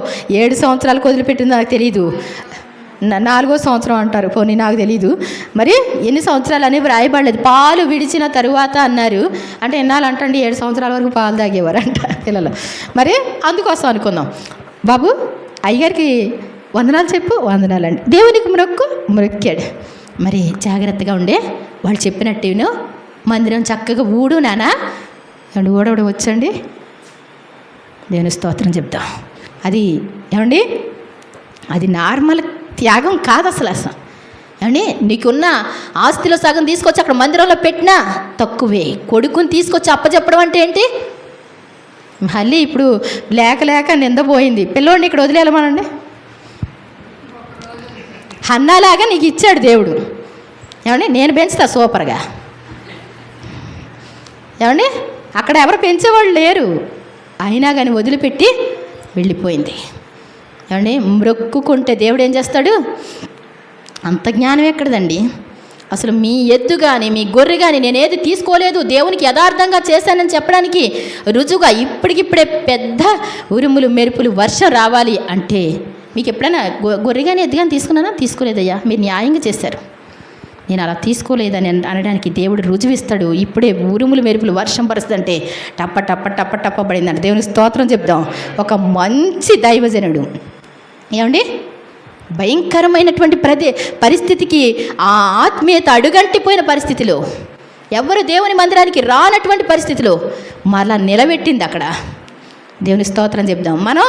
7 సంవత్సరాలకు వదిలిపెట్టిందో నాకు తెలియదు. 4వ సంవత్సరం అంటారు, పోనీ నాకు తెలీదు. మరి ఎన్ని సంవత్సరాలు అనేవి రాయబడలేదు. పాలు విడిచిన తరువాత అన్నారు. అంటే ఎన్నాళ్ళంటండి 7 సంవత్సరాల వరకు పాలు తాగేవారంట పిల్లలు. మరి అందుకోసం అనుకుందాం. బాబు అయ్యగారికి వందనాలు చెప్పు, వందనాలండి. దేవునికి మొక్కాడు. మరి జాగ్రత్తగా ఉండే వాళ్ళు చెప్పినట్టు మందిరం చక్కగా ఊడు నానా ఏమండి, ఊడవడం వచ్చండి. దేవుని స్తోత్రం చెప్తాం. అది ఏమండి, అది నార్మల్ త్యాగం కాదు అసలు. ఏమండి, నీకున్న ఆస్తిలో సగం తీసుకొచ్చి అక్కడ మందిరంలో పెట్టినా తక్కువే. కొడుకుని తీసుకొచ్చి అప్పచెప్పడం అంటే ఏంటి? మళ్ళీ ఇప్పుడు లేక నిందపోయింది. పిల్లోడిని ఇక్కడ వదిలేయమనండి. హన్నాలాగా నీకు ఇచ్చాడు దేవుడు. ఏమండి, నేను పెంచుతా సూపర్గా. ఏమండి, అక్కడ ఎవరు పెంచేవాళ్ళు లేరు, అయినా కానీ వదిలిపెట్టి వెళ్ళిపోయింది. ఏమండి, మొక్కుకుంటే దేవుడు ఏం చేస్తాడు? అంత జ్ఞానం ఎక్కడదండి అసలు. మీ ఎద్దు కానీ మీ గొర్రె కానీ నేనేది తీసుకోలేదు, దేవునికి యథార్థంగా చేశానని చెప్పడానికి రుజువుగా ఇప్పటికిప్పుడే పెద్ద ఉరుములు మెరుపులు వర్షం రావాలి అంటే మీకు ఎప్పుడైనా గొర్రె కానీ ఎద్దు కానీ తీసుకున్నానా? తీసుకోలేదయ్యా, మీరు న్యాయంగా చేశారు, నేను అలా తీసుకోలేదని అనడానికి దేవుడు రుజువిస్తాడు. ఇప్పుడే ఉరుములు మెరుపులు వర్షం పరుస్తుందంటే టప్ప టప్ప టప్ప టప్ప పడిందంటే దేవుని స్తోత్రం చెప్దాం. ఒక మంచి దైవజనుడు ఏమండి, భయంకరమైనటువంటి పరిస్థితికి, ఆ ఆత్మీయత అడుగంటిపోయిన పరిస్థితిలో, ఎవరు దేవుని మందిరానికి రానటువంటి పరిస్థితిలో మరలా నిలబెట్టింది అక్కడ. దేవుని స్తోత్రం చెప్దాం. మనం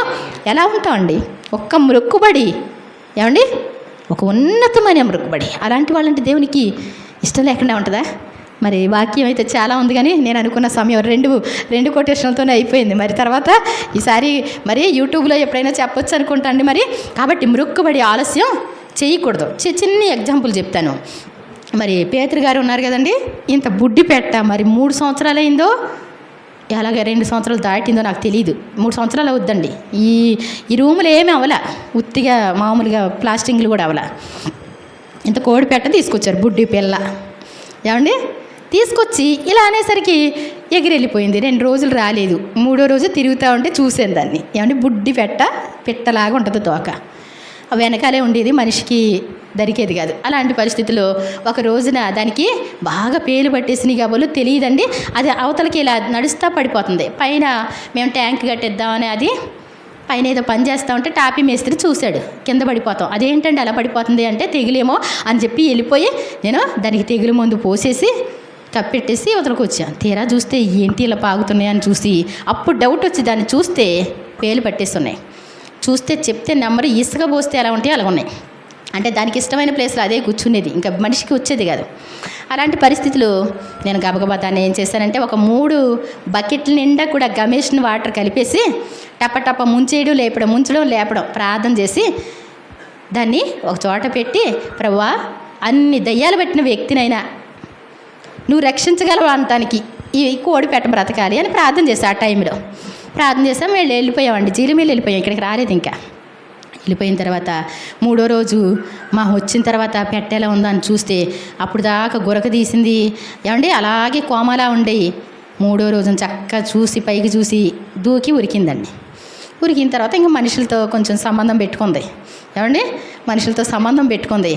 ఎలా ఉంటామండి? ఒక్క మొక్కుబడి, ఏమండి, ఒక ఉన్నతమైన మొక్కుబడి. అలాంటి వాళ్ళంటే దేవునికి ఇష్టం లేకుండా ఉంటుందా? మరి వాక్యం అయితే చాలా ఉంది, కానీ నేను అనుకున్న సమయం రెండు కొటేషన్లతోనే అయిపోయింది. మరి తర్వాత ఈసారి మరి యూట్యూబ్లో ఎప్పుడైనా చెప్పొచ్చు అనుకుంటాండి. మరి కాబట్టి మొక్కుబడి ఆలస్యం చేయకూడదు. చిన్న ఎగ్జాంపుల్ చెప్తాను. మరి పేతురు గారు ఉన్నారు కదండి, ఇంత బుడ్డి పెట్ట మరి 3 సంవత్సరాలు అయిందో, ఎలాగ 2 సంవత్సరాలు దాటిందో నాకు తెలియదు. 3 సంవత్సరాలు అవుద్దండి. ఈ రూములు ఏమీ అవలా, ఉత్తిగా మామూలుగా ప్లాస్టింగ్లు కూడా అవలా. ఇంత కోడి పెట్ట తీసుకొచ్చారు, బుడ్డి పిల్ల. ఏమండి, తీసుకొచ్చి ఇలా అనేసరికి ఎగిరెళ్ళిపోయింది. 2 రోజులు రాలేదు. 3వ రోజు తిరుగుతూ ఉంటే చూసాను దాన్ని. ఏమంటే బుడ్డి పెట్టలాగా ఉంటుంది తోక. వెనకాలే ఉండేది, మనిషికి దరికేది కాదు. అలాంటి పరిస్థితుల్లో ఒక రోజున దానికి బాగా పేలు పట్టేసినాయి కాబోలు తెలియదండి. అది అవతలకి ఇలా నడుస్తూ పడిపోతుంది. పైన మేము ట్యాంక్ కట్టేద్దామని అది పైన ఏదో పని చేస్తూ ఉంటే టాపీ మేస్త్రి చూశాడు, కింద పడిపోతాం. అదేంటండి అలా పడిపోతుంది అంటే తెగులేమో అని చెప్పి వెళ్ళిపోయి నేను దానికి తెగులు మందు పోసేసి కప్పెట్టేసి అవతలకు వచ్చాను. తీరా చూస్తే ఏంటి ఇలా పాగుతున్నాయని చూసి అప్పుడు డౌట్ వచ్చి దాన్ని చూస్తే పేలు పట్టేస్తున్నాయి. చూస్తే చెప్తే నెంబరు ఇసుక పోస్తే ఎలా ఉంటాయి అలా ఉన్నాయి. అంటే దానికి ఇష్టమైన ప్లేస్లో అదే కూర్చునేది, ఇంకా మనిషికి వచ్చేది కాదు. అలాంటి పరిస్థితులు నేను గబగబా దాన్ని ఏం చేశానంటే ఒక 3 బకెట్ల నిండా కూడా గమేషన్ వాటర్ కలిపేసి టప్ప ముంచేయడం లేపడం ప్రార్థన చేసి దాన్ని ఒక చోట పెట్టి, ప్రభువా అన్ని దయ్యాలు పెట్టిన వ్యక్తినైనా నువ్వు రక్షించగలవు అనటానికి ఈ కోడి పెట్ట బ్రతకాలి అని ప్రార్థన చేశా. ఆ టైంలో ప్రార్థన చేసాం. వెళ్ళిపోయామండి, జీలిమీలు వెళ్ళిపోయాం, ఇక్కడికి రాలేదు. ఇంకా వెళ్ళిపోయిన తర్వాత 3వ రోజు వచ్చిన తర్వాత పెట్టేలా ఉందో అని చూస్తే అప్పుడు దాకా గురక తీసింది. ఏమండి అలాగే కోమలా ఉండేవి. 3వ రోజున చక్కగా చూసి పైకి చూసి దూకి ఉరికిందండి. ఉరికిన తర్వాత ఇంకా మనుషులతో కొంచెం సంబంధం పెట్టుకుంది. ఏమండి మనుషులతో సంబంధం పెట్టుకుంది.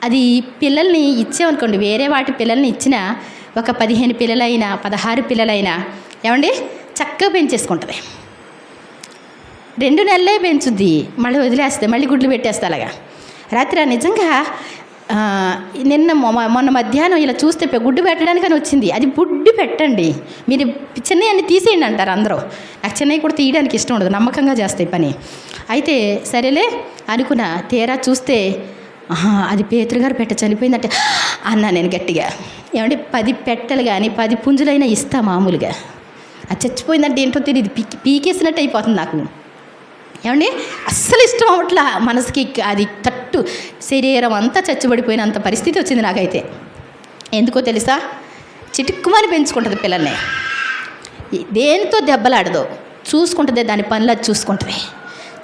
అది పిల్లల్ని ఇచ్చామనుకోండి, వేరే వాటి పిల్లల్ని ఇచ్చినా ఒక 15 పిల్లలైనా 16 పిల్లలైనా ఏమండి చక్కగా పెంచేసుకుంటుంది. 2 నెలలే పెంచుద్ది, మళ్ళీ వదిలేస్తే మళ్ళీ గుడ్లు పెట్టేస్తా. అలాగా రాత్రి నిజంగా మొన్న మధ్యాహ్నం ఇలా చూస్తే గుడ్డు పెట్టడానికని వచ్చింది. అది బుడ్డి పెట్టండి, మీరు చిన్నవి తీసేయండి అంటారు అందరూ. నాకు చిన్నవి కూడా తీయడానికి ఇష్టం ఉండదు, నమ్మకంగా చేస్తాయి పని. అయితే సరేలే అనుకున్నా. తీరా చూస్తే అది పేతురు గారు పెట్ట చనిపోయిందంటే అన్నా నేను గట్టిగా. ఏమంటే 10 పెట్టెలు కానీ 10 పుంజులైనా ఇస్తా మామూలుగా. అది చచ్చిపోయిందంటే ఏంటో తెలియదు, పీకేసినట్టు అయిపోతుంది నాకు. ఏమండి అస్సలు ఇష్టం అవట్లా మనసుకి. అది తట్టు శరీరం అంతా చచ్చిపడిపోయినంత పరిస్థితి వచ్చింది నాకైతే. ఎందుకో తెలుసా, చిటుక్కుమని పెంచుకుంటుంది పిల్లల్ని, దేనితో దెబ్బలాడదో చూసుకుంటుంది, దాని పనులు అది చూసుకుంటుంది,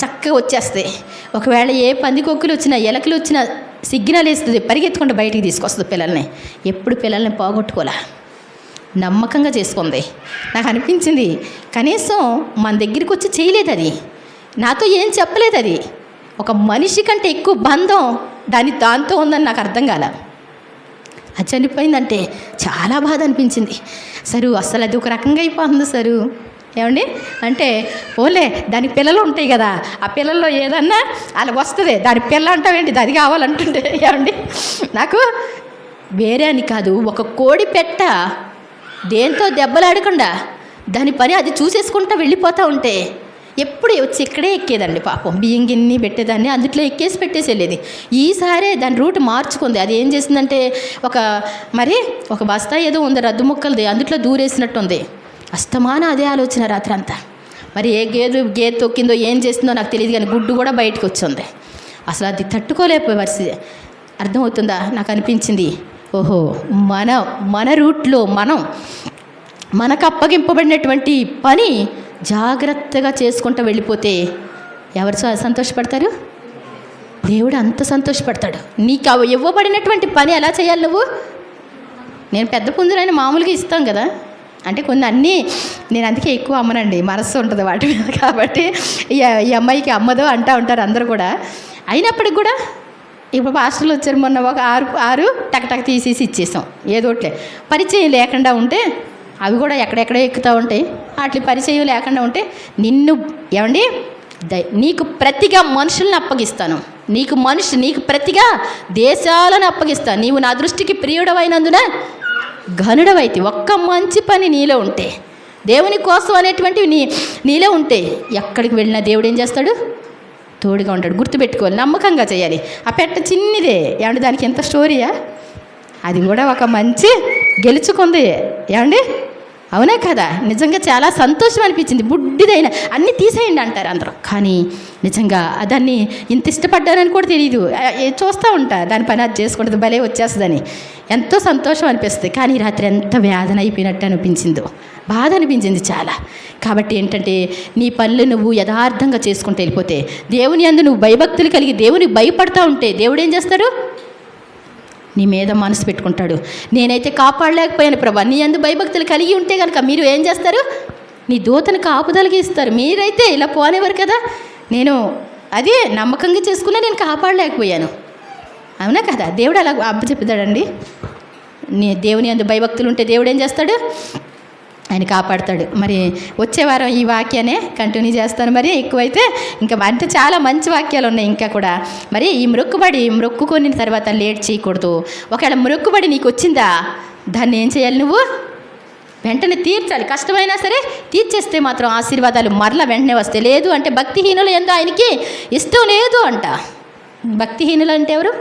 చక్కగా వచ్చేస్తాయి. ఒకవేళ ఏ పందికొక్కులు వచ్చినా ఎలకలు వచ్చినా సిగ్నల్ వేస్తుంది, పరిగెత్తుకుంటూ బయటికి తీసుకొస్తుంది పిల్లల్ని. ఎప్పుడు పిల్లల్ని పోగొట్టుకోలే, నమ్మకంగా చేసుకుంది. నాకు అనిపించింది కనీసం మన దగ్గరికి వచ్చి చేయలేదు, అది నాతో ఏం చెప్పలేదు. అది ఒక మనిషి కంటే ఎక్కువ బంధం దాంతో ఉందని నాకు అర్థం కాల. అది చనిపోయిందంటే చాలా బాధ అనిపించింది. సరు అసలు అది ఒక రకంగా అయిపోతుంది సరు. ఏమండి అంటే ఓలే దానికి పిల్లలు ఉంటాయి కదా, ఆ పిల్లల్లో ఏదన్నా అలా వస్తుంది, దాని పిల్ల అంటావేంటి, అది కావాలంటుంటే. ఏమండి నాకు వేరే అని కాదు, ఒక కోడి పెట్ట దేంతో దెబ్బలాడకుండా దాని పని అది చూసేసుకుంటా వెళ్ళిపోతూ ఉంటే ఎప్పుడు వచ్చి ఇక్కడే ఎక్కేదండి పాపం. బియ్యం గిన్ని పెట్టేదాన్ని, అందుట్లో ఎక్కేసి పెట్టేసి వెళ్ళేది. ఈసారే దాని రూట్ మార్చుకుంది. అది ఏం చేసిందంటే ఒక బస్తా ఏదో ఉంది రద్దు ముక్కలది, అందుట్లో దూరేసినట్టు ఉంది. అస్తమాన అదే ఆలోచన రాత్రి అంతా. మరి ఏ గేదె తొక్కిందో ఏం చేసిందో నాకు తెలియదు, కానీ గుడ్డు కూడా బయటకు వచ్చింది. అసలు అది తట్టుకోలేకపోయే పరిస్థితి. అర్థమవుతుందా? నాకు అనిపించింది, ఓహో మన రూట్లో మనకు అప్పగింపబడినటువంటి పని జాగ్రత్తగా చేసుకుంటూ వెళ్ళిపోతే ఎవరు సంతోషపడతారు? దేవుడు అంత సంతోషపడతాడు. నీకు ఇవ్వబడినటువంటి పని ఎలా చేయాలి నువ్వు? నేను పెద్ద పుంజులైన మామూలుగా ఇస్తాం కదా, అంటే కొన్ని అన్నీ నేను అందుకే ఎక్కువ అమ్మనండి, మనస్సు ఉంటుంది వాటి మీద. కాబట్టి ఈ అమ్మాయికి అమ్మదో అంటూ ఉంటారు అందరూ కూడా. అయినప్పటికి కూడా ఇప్పుడు పాస్టర్లు వచ్చారు మొన్న, ఒక ఆరు టక్ తీసేసి ఇచ్చేసాం. ఏదోట్లే పరిచయం లేకుండా ఉంటే అవి కూడా ఎక్కడెక్కడో ఎక్కుతూ ఉంటాయి. వాటి పరిచయం లేకుండా ఉంటే నిన్ను ఏమండి నీకు ప్రతిగా మనుషుల్ని అప్పగిస్తాను, నీకు ప్రతిగా దేశాలను అప్పగిస్తాను. నీవు నా దృష్టికి ప్రియుడవైనందున ఘనుడవైతే ఒక్క మంచి పని నీలో ఉంటే, దేవుని కోసం అనేటువంటివి నీలో ఉంటే ఎక్కడికి వెళ్ళినా దేవుడు ఏం చేస్తాడు? తోడుగా ఉంటాడు. గుర్తుపెట్టుకోవాలి, నమ్మకంగా చేయాలి. ఆ పెట్ట చిన్నదే ఏమండి, దానికి ఎంత స్టోరీయా, అది కూడా ఒక మంచి గెలుచుకుంది. ఏమండి అవునా కదా? నిజంగా చాలా సంతోషం అనిపించింది. బుడ్డిదైనా అన్నీ తీసేయండి అంటారు అందరూ, కానీ నిజంగా దాన్ని ఇంత ఇష్టపడ్డానని కూడా తెలియదు. చూస్తూ ఉంటా దాని పని అది చేసుకుంటుంది, భలే వచ్చేస్తుందని ఎంతో సంతోషం అనిపిస్తుంది. కానీ రాత్రి ఎంత వేదన అయిపోయినట్టు అనిపించిందో, బాధ అనిపించింది చాలా. కాబట్టి ఏంటంటే నీ పనులు నువ్వు యథార్థంగా చేసుకుంటూ వెళ్ళిపోతే, దేవుని యందు నువ్వు భయభక్తులు కలిగి దేవునికి భయపడతా ఉంటే దేవుడు ఏం చేస్తాడు? నీ మీద మనసు పెట్టుకుంటాడు. నేనైతే కాపాడలేకపోయాను ప్రభా, నీ యందు భయభక్తులు కలిగి ఉంటే కనుక మీరు ఏం చేస్తారు? నీ దూతను కాపుదలకి ఇస్తారు. మీరైతే ఇలా పోనేవారు కదా. నేను అదే నమ్మకంగా చేసుకున్నా, నేను కాపాడలేకపోయాను. అవునా కదా? దేవుడు అలా చెప్తాడండి. నీ దేవుని యందు భయభక్తులు ఉంటే దేవుడు ఏం చేస్తాడు? ఆయన కాపాడతాడు. మరి వచ్చే వారం ఈ వాక్యాన్ని కంటిన్యూ చేస్తాను. మరి ఎక్కువైతే ఇంకా అంటే చాలా మంచి వాక్యాలు ఉన్నాయి ఇంకా కూడా. మరి ఈ మొక్కుకొని తర్వాత లేట్ చేయకూడదు. ఒకవేళ మొక్కుబడి నీకు వచ్చిందా, దాన్ని ఏం చేయాలి? నువ్వు వెంటనే తీర్చాలి. కష్టమైనా సరే తీర్చేస్తే మాత్రం ఆశీర్వాదాలు మరలా వెంటనే వస్తాయి. లేదు అంటే భక్తిహీనులు ఎందు ఆయనకి ఇష్టం లేదు అంట. భక్తిహీనులు అంటే ఎవరు?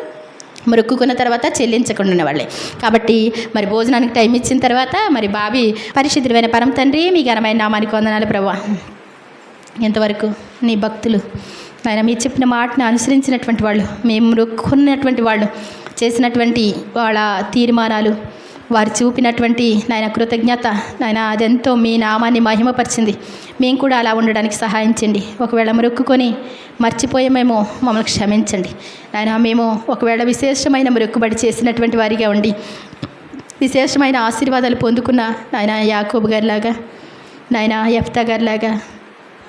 మొక్కుకున్న తర్వాత చెల్లించకుండా ఉన్నవాళ్ళే. కాబట్టి మరి భోజనానికి టైం ఇచ్చిన తర్వాత మరి బాబీ పరిశుద్ధుడైన పరమ తండ్రి, మీ ఘనమైన నామానికి వందనాలు ప్రభువా. ఎంతవరకు నీ భక్తులు ఆయన మీరు చెప్పిన మాటను అనుసరించినటువంటి వాళ్ళు, మేము మొక్కుకున్నటువంటి వాళ్ళు చేసినటువంటి వాళ్ళ తీర్మానాలు, వారు చూపినటువంటి నాయన కృతజ్ఞత నాయన, అదెంతో మీ నామాన్ని మహిమపరిచింది. మేము కూడా అలా ఉండడానికి సహాయం చేయండి. ఒకవేళ మొక్కుకొని మర్చిపోయామేమో మమ్మల్ని క్షమించండి నాయన. మేము ఒకవేళ విశేషమైన మొక్కుబడి చేసినటువంటి వారిగా ఉండి విశేషమైన ఆశీర్వాదాలు పొందుకున్న నాయన యాకోబు గారిలాగా, నాయన యెఫ్తా గారిలాగా,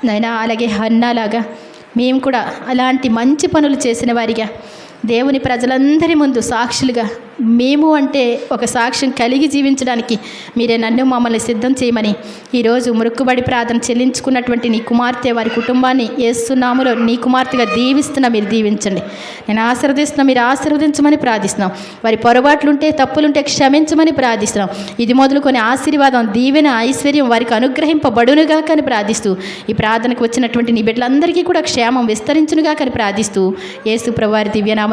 నాయన అలాగే హన్నాలాగా మేము కూడా అలాంటి మంచి పనులు చేసిన వారిగా దేవుని ప్రజలందరి ముందు సాక్షులుగా మేము అంటే ఒక సాక్ష్యం కలిగి జీవించడానికి మీరే నన్ను మమ్మల్ని సిద్ధం చేయమని ఈరోజు మొక్కుబడి ప్రార్థన చెల్లించుకున్నటువంటి నీ కుమార్తె వారి కుటుంబాన్ని యేసు నామములో నీ కుమార్తెగా దీవిస్తున్నా, మీరు దీవించండి. నేను ఆశీర్వదిస్తున్నా, మీరు ఆశీర్వదించమని ప్రార్థిస్తున్నాం. వారి పొరపాట్లుంటే తప్పులుంటే క్షమించమని ప్రార్థిస్తున్నాం. ఇది మొదలుకొని ఆశీర్వాదం, దీవెన, ఐశ్వర్యం వారికి అనుగ్రహింపబడునుగా అని ప్రార్థిస్తూ ఈ ప్రార్థనకు వచ్చినటువంటి నీ బిడ్డలందరికీ కూడా క్షేమం విస్తరించునుగా అని ప్రార్థిస్తూ యేసు ప్రభువారి దివ్యనామమున